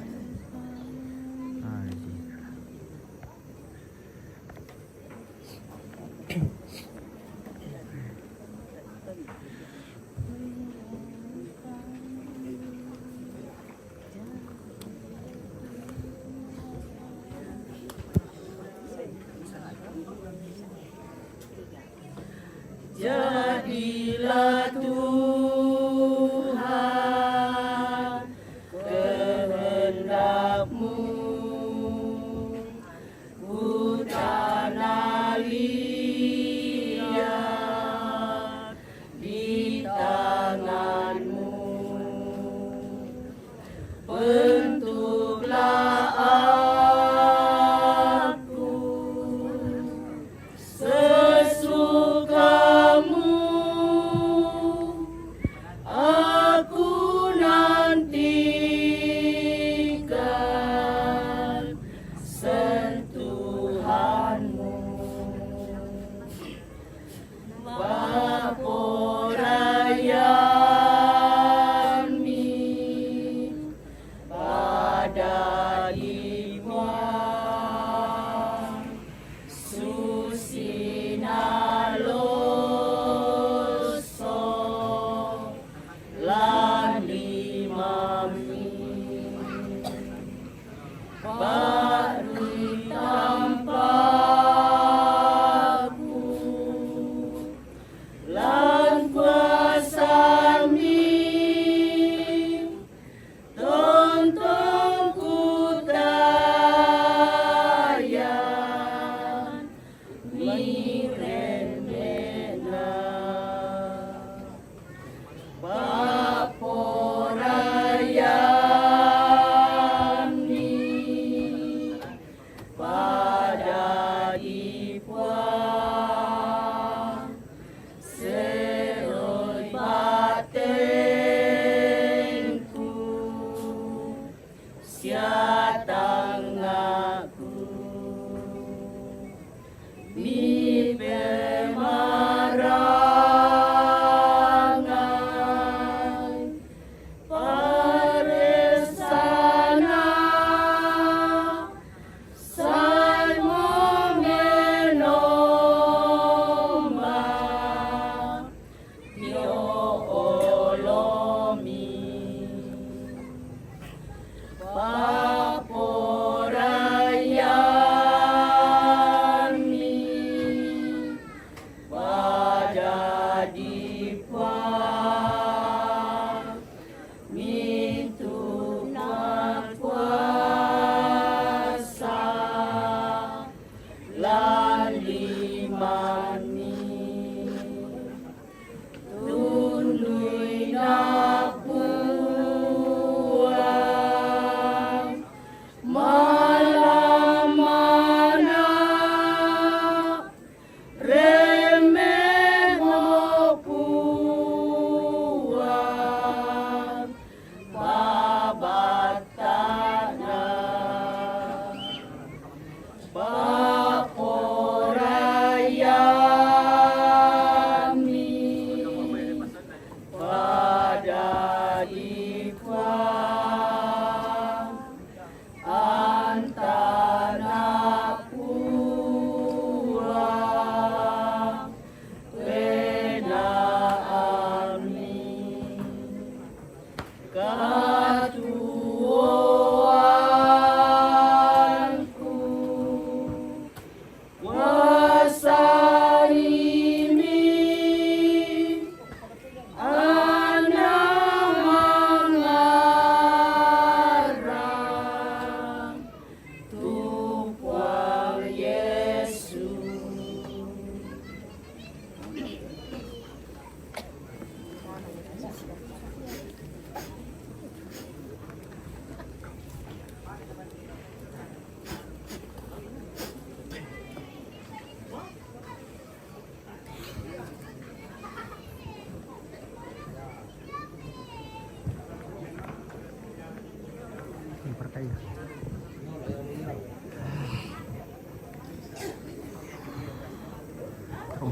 Jadilah Tuhan kehendak-Mu, ku tanah liat di tangan-Mu. Bentuklah aku sesuka-Mu, aku nantikan sentuhan-Mu. Paporayami pada Iwan Susinaloso Lani Mami Bari tampaku lan kuasami tonton ku tayan mirendena Paporayani pada Ipuan seroi batinku siatang aku mi pemarangan paresana sai momenomba tio olomi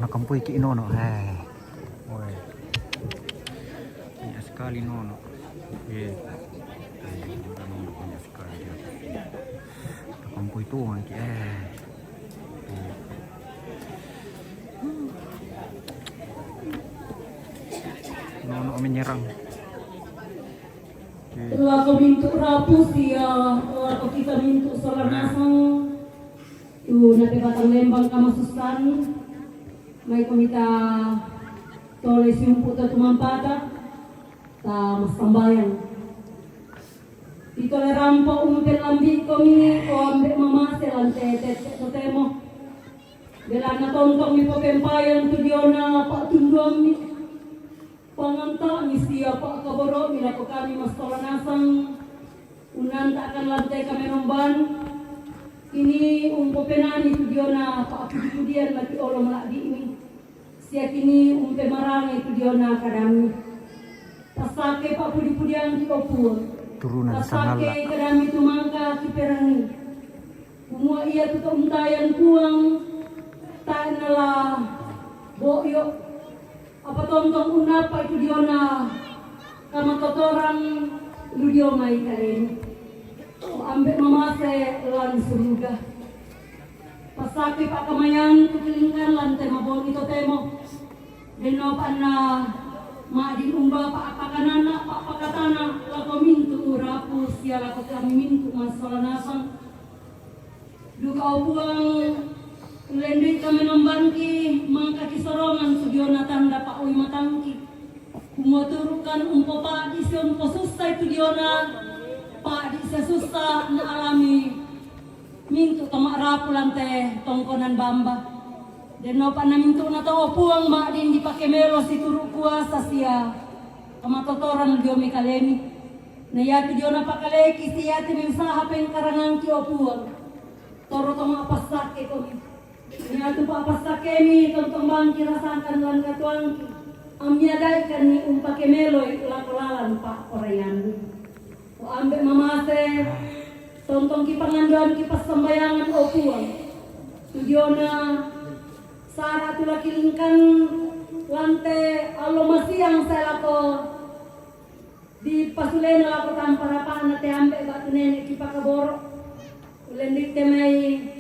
Nakampoy ki inono. Oi. Banyak sekali nono. Banyak sekali dia. Nakampoy tu ki Nono menyerang. Telah kau minta rapus ya, telah kau kita minta solar nasang. Nanti batang lembang kama susan. May kumita toles yung puto tumampata ta mas tambayan. Ito na rampo umutil ambi kami o ambi mamasel ang temo. Dela na tontong mi papempayan tu diyo na patunduang mi. Panganta mi siya pa kaboro mila ko kami mas tolanasang unan ta akan lantai kami nomban. Kini penani tu diyo na paapudian lagi olo maladi ini. Siya kini marang itu dia na kadami. Pasake paapudian di opur. Turunan sangala. Pasake kadami tumangka kiperani. Umua iya tu untayan kuang ta nala boyo. Apa tontong unapa itu dia na kama totorang ludio mai karen. Ambek mamase lan suruga. Pasake pak kamayan kutilingkan lantai mabon ito temo. Deno pa na maadin umba pa apakanana pa pakatana lako mintu urapu siya lako kami mintu masalanasang. Duka upuang lendik kami nombangki mangka kisorongan sudiona tanda pa uy matangki. Kumuturukan umpo pa ision posusta itu diona pa di sesusta na alami mintu tama rapulan teh tongkonan bamba. Deno pa na mintu na to puang ma din di pakemelo si turu kuasa siya. Kamatotoran dio mi kalemi. Na yati dio na pakaleki si yati mensaha pen karangan ki opuang. Toro tama pasake ko mi. Yati pa pasake mi tontong bangki rasakan lan katuangki. Amyadai kan ni pakemelo lakolalan pa orayan. O ambe mamase tontong ki panganduan ki pasambayangan opuang. Tudiona Sara tula kilingkan lante alo masiang saya lako di pasulena lako tamparapan na te ambe batu nenek ki pakaboro. Ulendik temai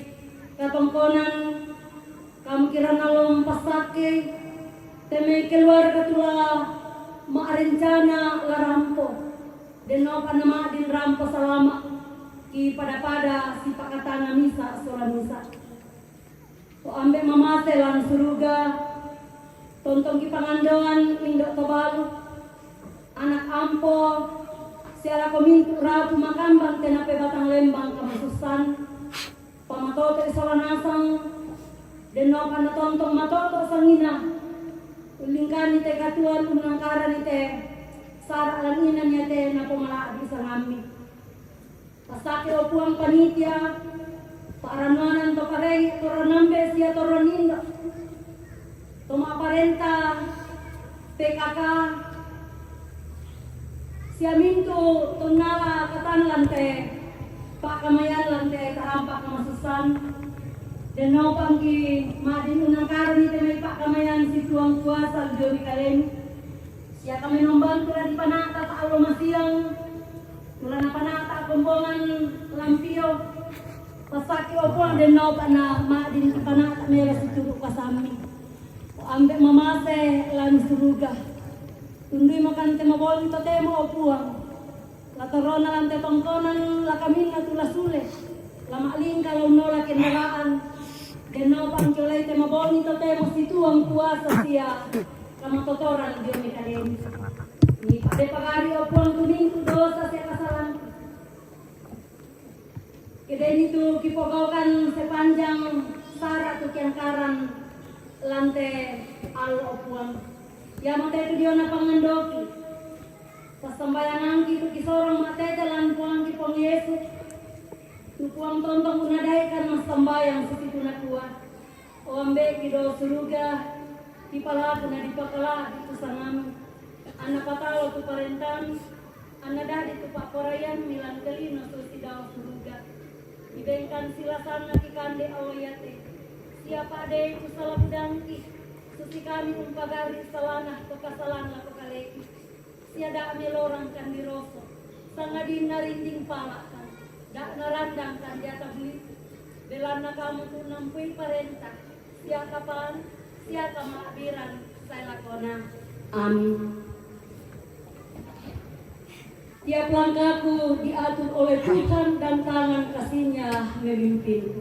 katongkonan kamu kira nalom pasake temai keluarga tula maarencana larampo. Deno panama din rampo salama ki pada si pakatana misa sola misa. O ambek mamate lan suruga tontong ki pangandoan indok tobalu anak ampo siara komintu rapu makambang tenape batang lembang kamasusan pamatoto isolanasang deno kana tontong matoto sangina ulingkani te katuan unangkaran ite sara lan inan yate na pumala bisa ngami pasake opuang panitia Paranonan to parei toronambe sia toronindo. Toma aparenta PKK sia mintu tunala katan lante pak kamayan lante karampak kamasusan deno pangki madin unang karon ite may pak kamayan si tuang kuasa jomi kalen Siya kami nombang kula di panata sa alo masiyang. Kula na panata kumbongan lampio. Pasaki opo ang deno pa na maadin di panata mera si turuk kasami. O ambek mamase lang suruga. Tunduy makan temabol ito temo opuang. Latorona lang tetongkonan lakamin na tulasule. Lamaling kalau nolak kendaraan. Deno pang culay temabol ito temo situang kuasa siya. Kamatotoran dia mekaden. Ni pada pagari opuang kuning tu dosa siya kasalan. Keden itu kipogaukan sepanjang sara tu kiangkaran lante al opuang. Ya mate itu dia na pangandoki. Pas sembayangan itu kisorong mate jalan puang kipong Yesus. Tu puang tontong unadai kan mas sembayang situ na kuat. O ambe kido suruga di pala kuna di pakala itu sangam. Anak patalo tu parentan. Anak dari tu pak korayan milan kelino tu sidao suruga. Ibengkan silasan lagi kande awayate. Siapa ade itu salah budangki. Susi kami umpagari salanah pekasalan la pekaleki. Siada melorang kan diroso. Sangadin narinding palakan. Dak narandang kan di atas beli. Belana kamu tu nampui parenta. Sia kapan? Sia kamabiran saya lakona. Amin. Tiap langkahku diatur oleh Tuhan dan tangan kasih-Nya memimpin.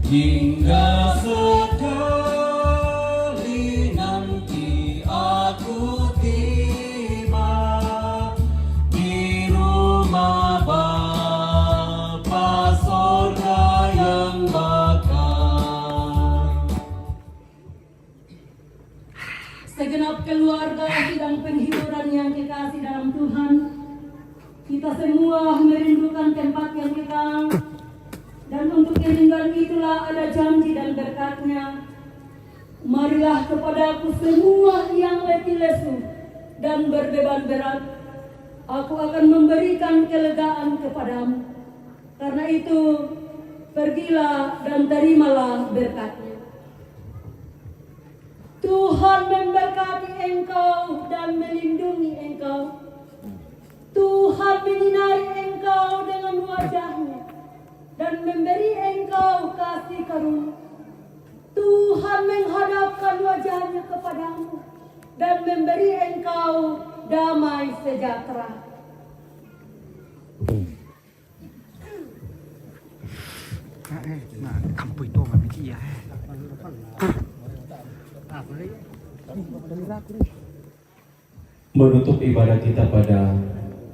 Hingga sekali nanti aku tiba di rumah Bapa sorga yang bakal. Segenap keluarga sidang penghiburan yang kekasih dalam Tuhan, kita semua merindukan tempat yang kekal. Dan untuk kerinduan itulah ada janji dan berkat-Nya. Marilah kepadaku semua yang letih lesu dan berbeban berat. Aku akan memberikan kelegaan kepadamu. Karena itu, pergilah dan terimalah berkat-Nya. Tuhan memberkati engkau dan melindungi engkau. Tuhan menyinari engkau dengan wajah-Nya dan memberi engkau kasih karunia. Tuhan menghadapkan wajahnya kepadamu dan memberi engkau damai sejahtera. Menutup ibadah kita pada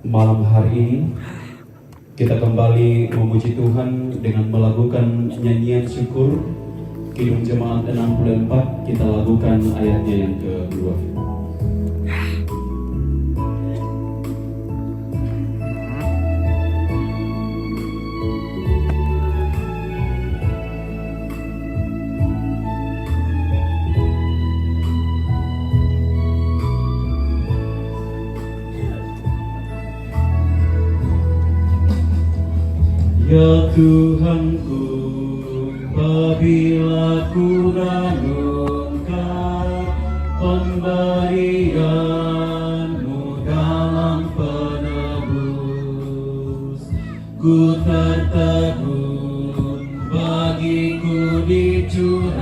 malam hari ini, kita kembali memuji Tuhan dengan melakukan nyanyian syukur. Kidung Jemaat 64, kita lakukan ayatnya yang kedua. Ya Tuhanku, apabila ku renungkan pemberian-Mu dalam penebus, ku tertegun bagiku dicurahkan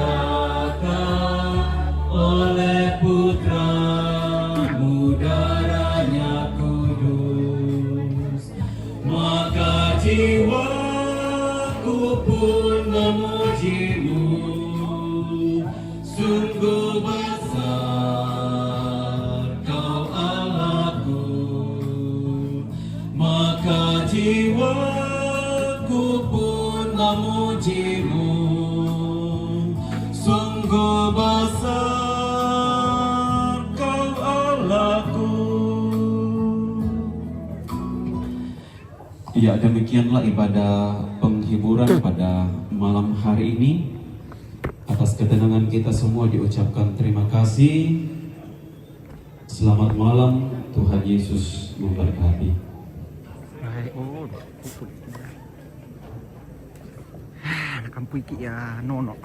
oleh Putra-Mu darahnya kudus, maka jiwaku pun memuji-Mu. Sungguh besar Kau Allahku, maka jiwaku pun memuji-Mu. Sungguh besar Kau Allahku. Ya, demikianlah ibadah penghiburan pada malam hari ini. Atas ketenangan kita semua diucapkan terima kasih. Selamat malam, Tuhan Yesus memberkati. Nakampui ki ya nono.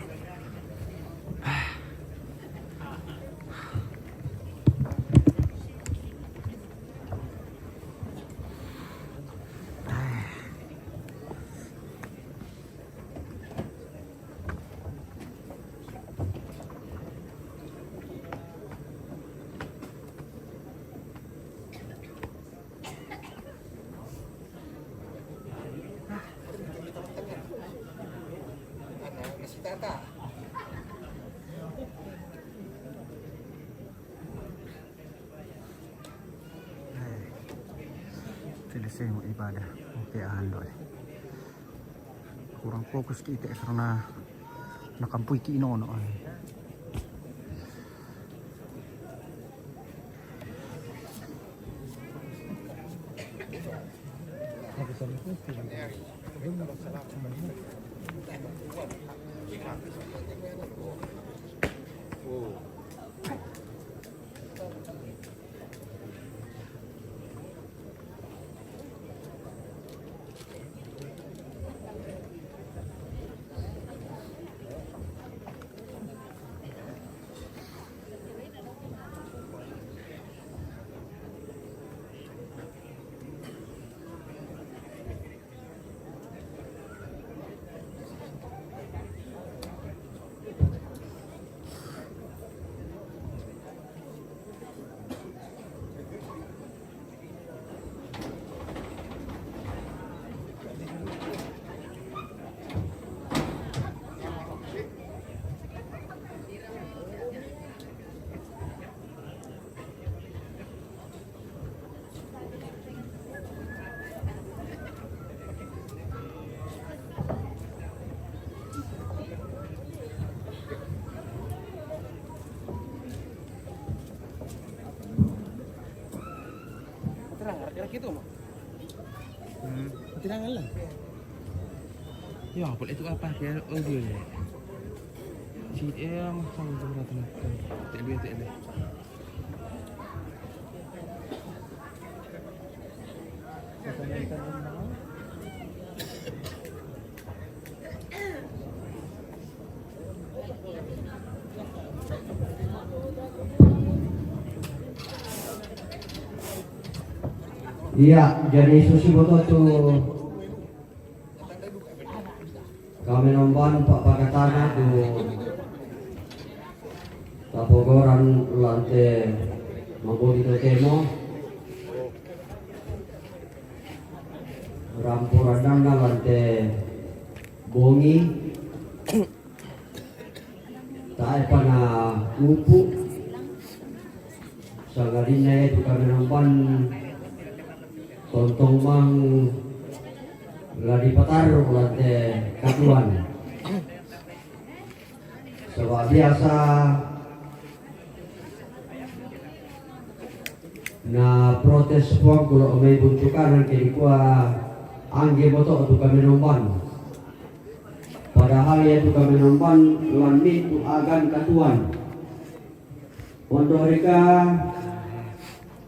Selesai mau ibadah, oke andoi. Kurang fokus kita karena nakampui ki nono. Gitu mah. Tidak ngalah. Ya, boleh itu apa dia audio ni. Si dia masang berat ni. Tak boleh. Iya, jadi susiboto tu kami nomban Pak Pakatana tu Tapogoran lante Mabodito Temo Rampuradana lante Bongi tae pana upu sagarina itu kami nomban Tontong mang ladi patar lante katuan. Sebab biasa na protes puang kulo may buncukan kini kuah angge boto tu kami nomban. Padahal ya tu kami nomban lanmin tu agan katuan. Untuk mereka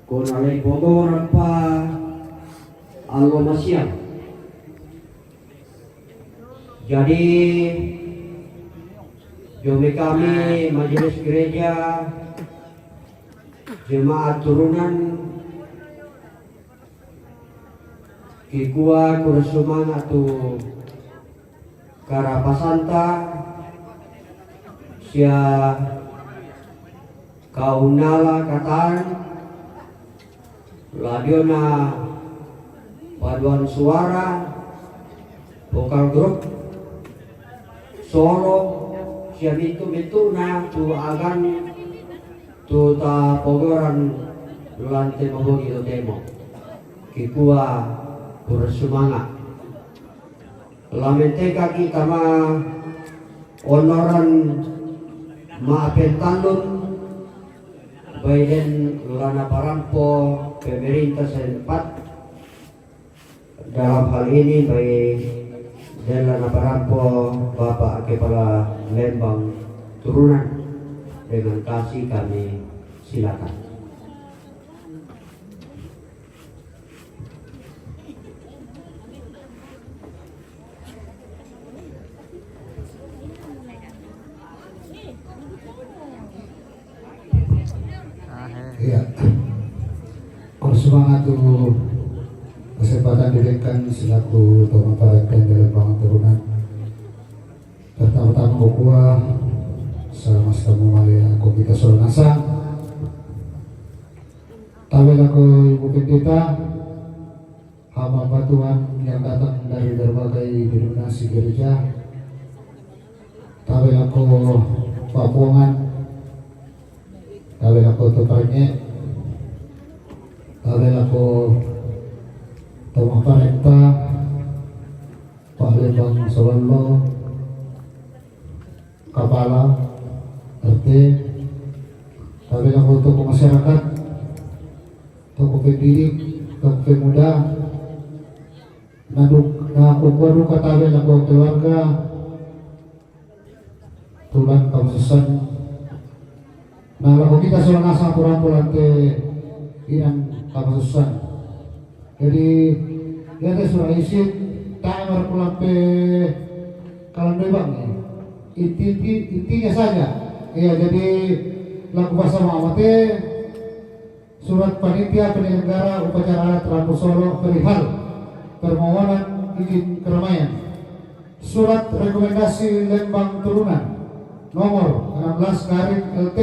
konalai Bogor apa Alwa Masyam Jadi Jumi kami majelis gereja jemaat turunan Kikua Kursuman atau Karapasanta sia kaunala katan ladiona paduan suara vokal grup solo sia mitu na tu agan tu ta pogoran lante mabogi do demo Kikua Kursumangat lamenteka kita ma honoran maapentalun baiden lana parampo pemerintah setempat dalam hal ini baik dan lana parampo Bapak Kepala Lembang Turunan dengan kasih kami silakan. Iya, bersemangat tuh kesempatan diberikan selaku Tuan Parenten dalam bangun turunan. Pertama-tama Kukua sama tamu malia aku kita solnasa. Tawel aku Ibu Pendeta, hamba Tuhan yang datang dari berbagai denominasi gereja. Tawel aku Pak Puangan, tawel ako Tuparnya, tawel ako Tumaparenta, Pak Lembang Sawallo, Kapala, RT, tawel ako tokoh masyarakat, tokoh pendidik, tokoh pemuda, na kukuha tawel ako keluarga, tulang kamususan. Nah, lalu kita sudah nasa pulang ke yang kamasusan. Jadi kita sudah isi timer pulang ke kalan bebang ya. Intinya saja. Ya, jadi lagu bahasa Muhammad surat panitia penyelenggara upacara adat Rambu Solo perihal permohonan izin keramaian. Surat rekomendasi Lembang Turunan nomor 16 LT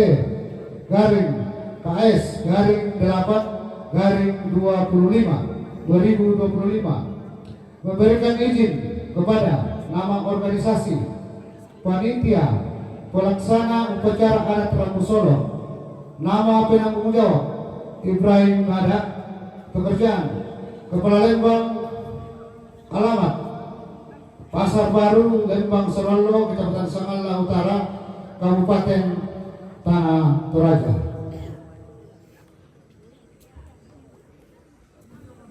garing KS garing 8 garing 2025 memberikan izin kepada nama organisasi panitia pelaksana upacara adat Rambu Solo, nama penanggung jawab Ibrahim Ngada, pekerjaan Kepala Lembang, alamat Pasar Baru Lembang Sawallo, Kecamatan Sangala Utara, Kabupaten Tanah Toraja.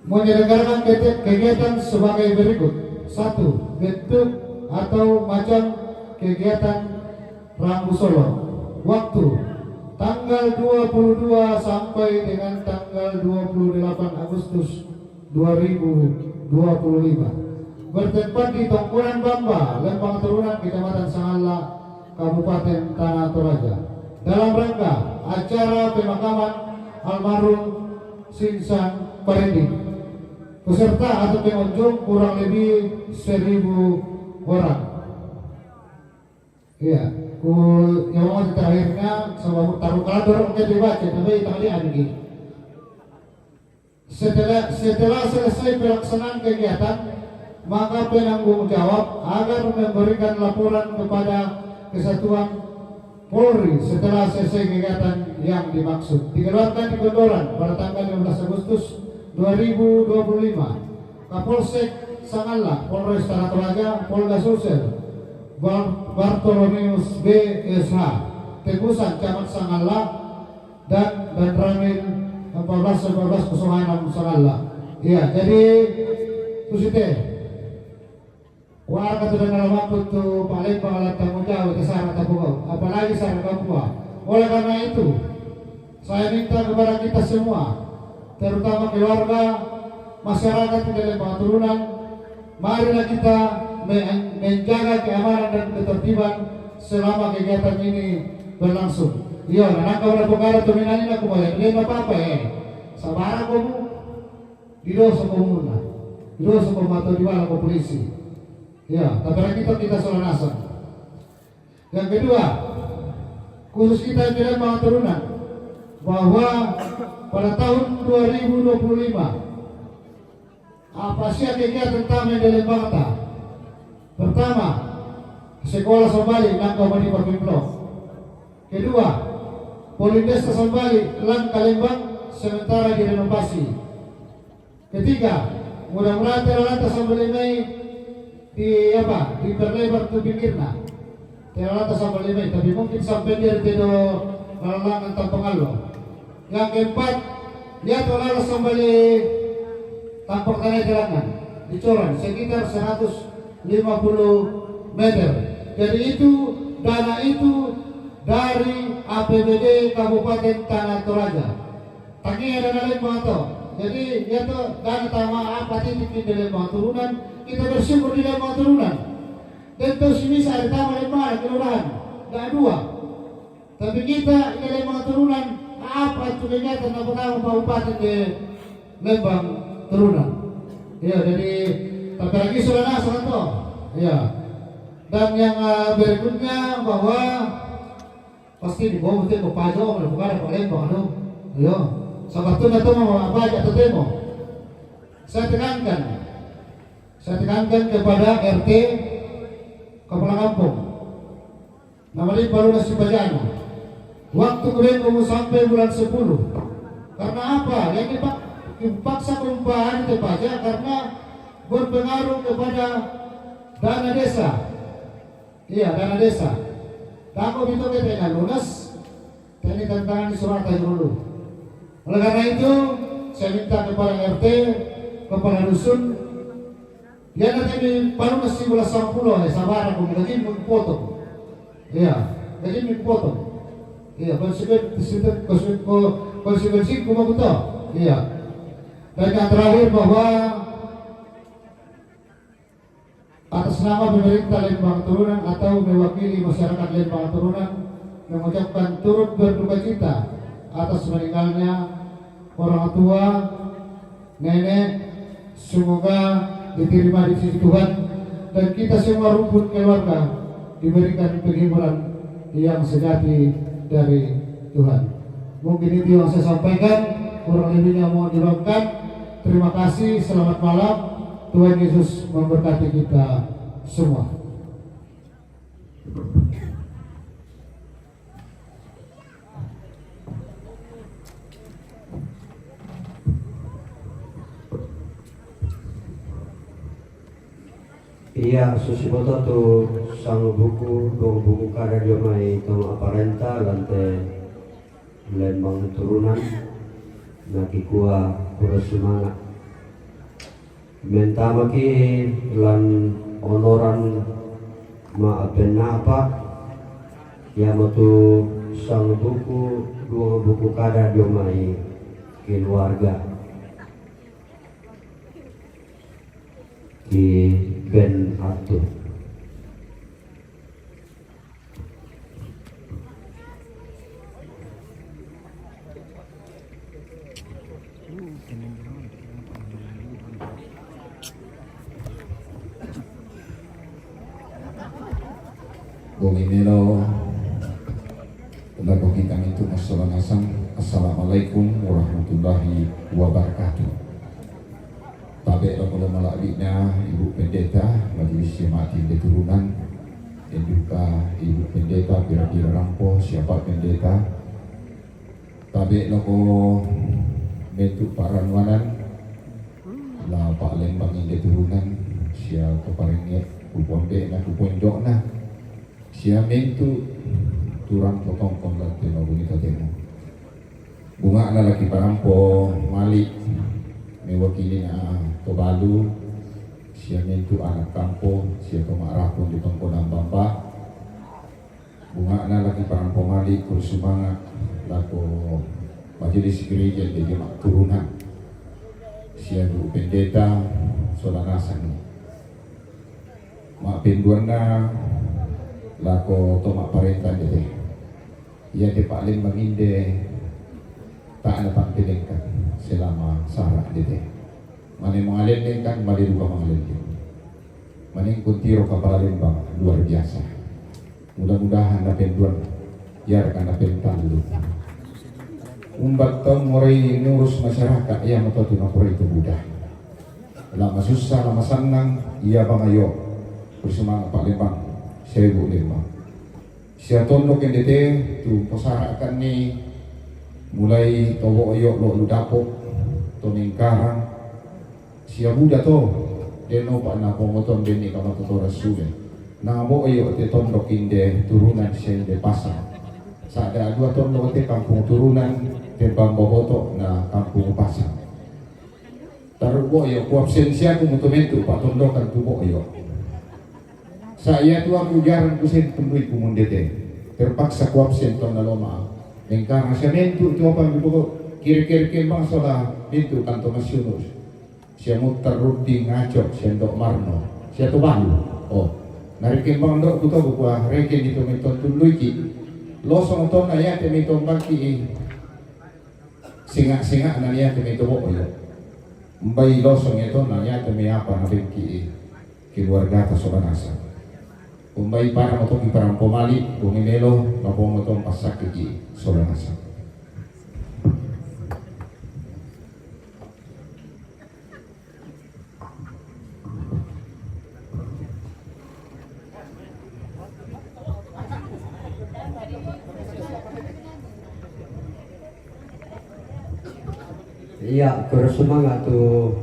Menyelenggarakan kegiatan sebagai berikut. 1. Bentuk atau macam kegiatan Rambu Solo. Waktu tanggal 22 sampai dengan tanggal 28 Agustus 2025. Bertempat di Tongkuran Bamba, Lembang Turunan, Kecamatan Sangala, Kabupaten Tanah Toraja. Dalam rangka acara pemakaman almarhum Sinsan Parendi. Peserta atau pengunjung kurang lebih 1.000 orang. Iya, yang mau terakhirnya sama taruh kalender mungkin dibaca, tapi tadi ada gini. Setelah selesai pelaksanaan kegiatan, maka penanggung jawab agar memberikan laporan kepada Kesatuan Polri setelah selesai kegiatan yang dimaksud. Dikeluarkan di Gondoran pada tanggal 15 Agustus 2025. Kapolsek Sangala, Polres Tanah Toraja, Polda Sulsel, Bartolomeus BSH, Tegusan Camat Sangala, dan Ramil 14-14-06 Sangala. Iya, jadi Tusite warga sudah nalaman untuk paling pengalat tanggung jawab ke Sarah Tapugau, apalagi Sarah Papua. Oleh karena itu, saya minta kepada kita semua, terutama keluarga, masyarakat di Lembang Turunan, marilah kita menjaga keamanan dan ketertiban selama kegiatan ini berlangsung. Iya, nah kalau perkara dominan ini aku mau yang apa-apa sabar aku didosa komuna, didosa atau diwala ke polisi. Ya, tapi kita selanasan. Yang kedua, khusus kita tidak mau turunan bahwa pada tahun 2025 apa sih kegiatan utama di Lembang? Pertama, sekolah Sambali Langkah Mani Perpimplong. Kedua, Polindesta Sambali Langkah Lembang sementara direnovasi. Ketiga, mudah-mudahan Teralata Sambali ini diperlebar ke pinggirna. Teralata Sambali ini, tapi mungkin sampai dia tidak lalangan tanpa pengaruh. Yang keempat, lihat Teralata Sambali tampak tanah jalanan dicoran sekitar 150 meter. Jadi itu dana itu dari APBD Kabupaten Tanah Toraja. Tadi ada dana Lembang atau jadi ya tuh dana tama apa titik di Lembang turunan kita bersyukur di Lembang turunan. Dan terus bisa ada tama Lembang kelurahan nggak dua. Tapi kita di Lembang turunan apa itu kegiatan apa Kabupaten di Lembang turunan. Ya jadi tapi lagi saudara toh. Ya. Dan yang berikutnya bahwa pasti di bawah itu pajak bukan ada Lembang no. Yo. Sabtu itu mau apa aja tuh demo. Saya tekankan kepada RT Kepala Kampung. Namanya baru nasi bajana. Waktu demo sampai bulan 10. Karena apa? Yang dipaksa perubahan itu pajak karena berpengaruh kepada dana desa. Iya, dana desa. Tako itu kita lunas, ini tantangan di Surabaya dulu. Oleh karena itu, saya minta kepada RT, kepala dusun, dia nanti di palu nasi bola 10 sabar aku gaji potong. Iya, gaji potong. Iya, konsekuensi kuma betul. Iya. Dan yang terakhir bahwa atas nama pemerintah Lembang Turunan atau mewakili masyarakat Lembang Turunan mengucapkan turut berduka cita atas meninggalnya orang tua, nenek, semoga diterima di sisi Tuhan dan kita semua rumpun keluarga diberikan penghiburan yang sejati dari Tuhan. Mungkin itu yang saya sampaikan, kurang lebihnya mohon dimaafkan. Terima kasih, selamat malam. Tuhan Yesus memberkati kita semua. Iya, susipoto tu sang buku karya diomai tong aparenta lantai Lembang Turunan naki kuah pura semangat menta maki lan onoran maapen apa ya motu sang buku dua buku karya diomai keluarga di Ben Arthur. Bogimelo bagi kami itu Assalamualaikum warahmatullahi wabarakatuh. Tabek kalau malaknya Ibu Pendeta Majelis Jemaat Indah Turunan dan juga Ibu Pendeta Bira-Bira Rampo siapa pendeta tabek kalau bentuk paranuanan lah Pak Lembang Indah Turunan siapa keparingnya kupondek na kupondok na siapa bentuk turang potong kondak tema bunyi temu bunga na lagi parampo malik mewakili Tobalu siapa itu anak kampung siapa marapun di pangkonan Bamba bunga na lagi parampo malik kursumangat lako majelis gereja di jemaat turunan siapa pendeta saudara sani mak penduana lako tomak parenta dede ia de Pak Lembang inde tak ada pangpilengkan selama sarak dede mana mengalengkan mali rupa mengalengkan mana kuntiro kapal Lembang luar biasa. Mudah-mudahan ada penduan biarkan ada pentandu umbat tong mulai ngurus masyarakat yang atau tunapura itu mudah lama susah lama senang ia bangayo bersemangat Pak Lembang sewu Lembang sia tondok NDT tu posarakan ni mulai towo yo lo lu dapok toning karang sia muda to deno Pak na pomoton beni kama to rasule na bo yo te tondok inde turunan sia de pasar sada dua tondok te kampung turunan te Bamboboto na kampung pasar tarubo yo ku absensia ku mutumentu Pak tondokan tu bo yo saya tu aku jarang kusen tembui kumundete terpaksa ku absen ton naloma engkang saya mentu itu apa bibo kira-kira kembang sola itu kanto masyunus sia mutar rudi ngacok sia ndok marno sia tu balu oh nari kembang ndok ku to ku reken itu meton tuluiki losong ton na ya te meton baki singa-singa na ya te meton bo yo mbai losong itu na ya te me apa na beki keluarga ta sola nasa umbai para moto parang pomali bumimelo mapo moto pasak ki solanasa Iya, bersemangat tuh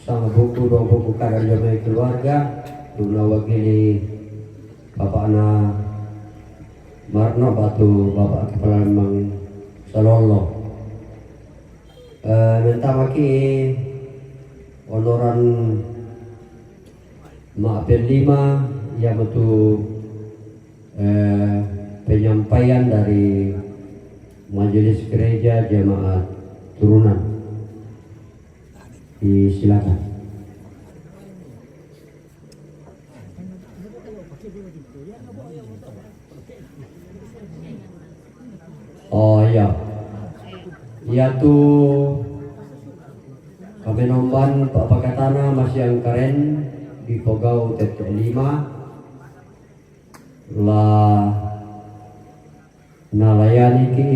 sama buku dua buku karya keluarga dulu wakili Bapak na Marno batu Bapak Kepala Lembang Salolo minta maki honoran maafin 5 yang betul penyampaian dari Majelis Gereja Jemaat Turunan disilakan. Oh iya, iya tuh kami nomban Pak Pakatana masih yang keren di Pogau TT5 lah nalayani ki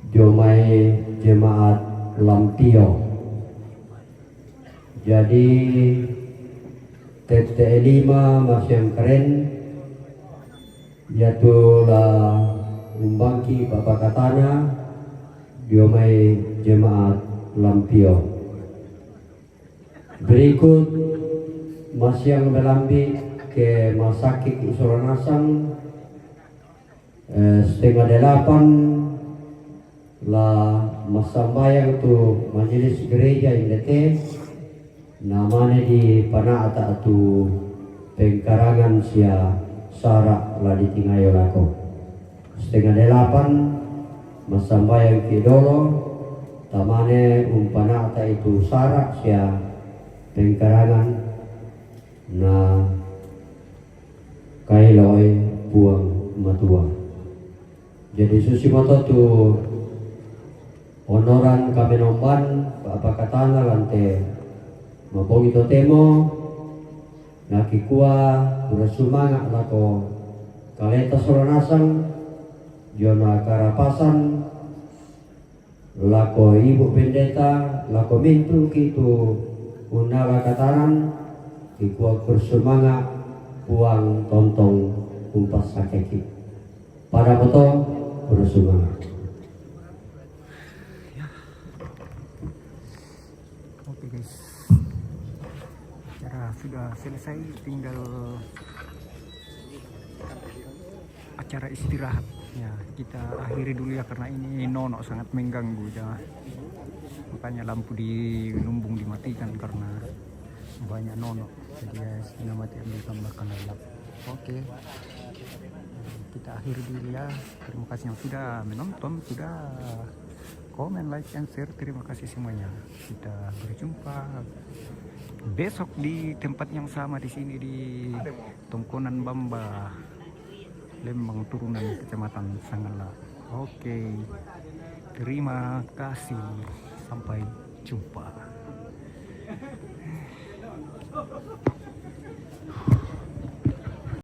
jomai jemaat Lampio. Jadi TT5 masih yang keren yaitu lah Umbangki Bapak Katana diomai jemaat Lampio. Berikut masih yang melambi ke Masakik Isoranasang 7:30 lah masambayang tu Majelis Gereja Indete namanya di Panata tu pengkarangan sia sarak lah ditingayo lako 7:30 masambayang kidolo tamane umpanata itu sarak sia pengkarangan na kailoy buang matua. Jadi susimoto tu honoran kami nomban Bapak Katana lante mapong ito temo nakikua bersemangat lako kaleta soranasang Jona Karapasan lako Ibu Pendeta lako mintu kitu unala kataran kikua bersemangat puang tontong umpas sakeki pada foto bersemangat. Oke guys, acara sudah selesai, tinggal acara istirahat ya, kita akhiri dulu ya karena ini Nono sangat mengganggu ya. Makanya lampu di lumbung dimatikan karena banyak Nono, jadi ya setengah mati ambil tambahkan lampu. Oke, kita akhiri dulu ya. Terima kasih yang sudah menonton, sudah komen, like, and share. Terima kasih semuanya. Kita berjumpa besok di tempat yang sama di sini di Tongkonan Bamba, Lembang Turunan, Kecamatan Sangala. Oke, terima kasih. Sampai jumpa.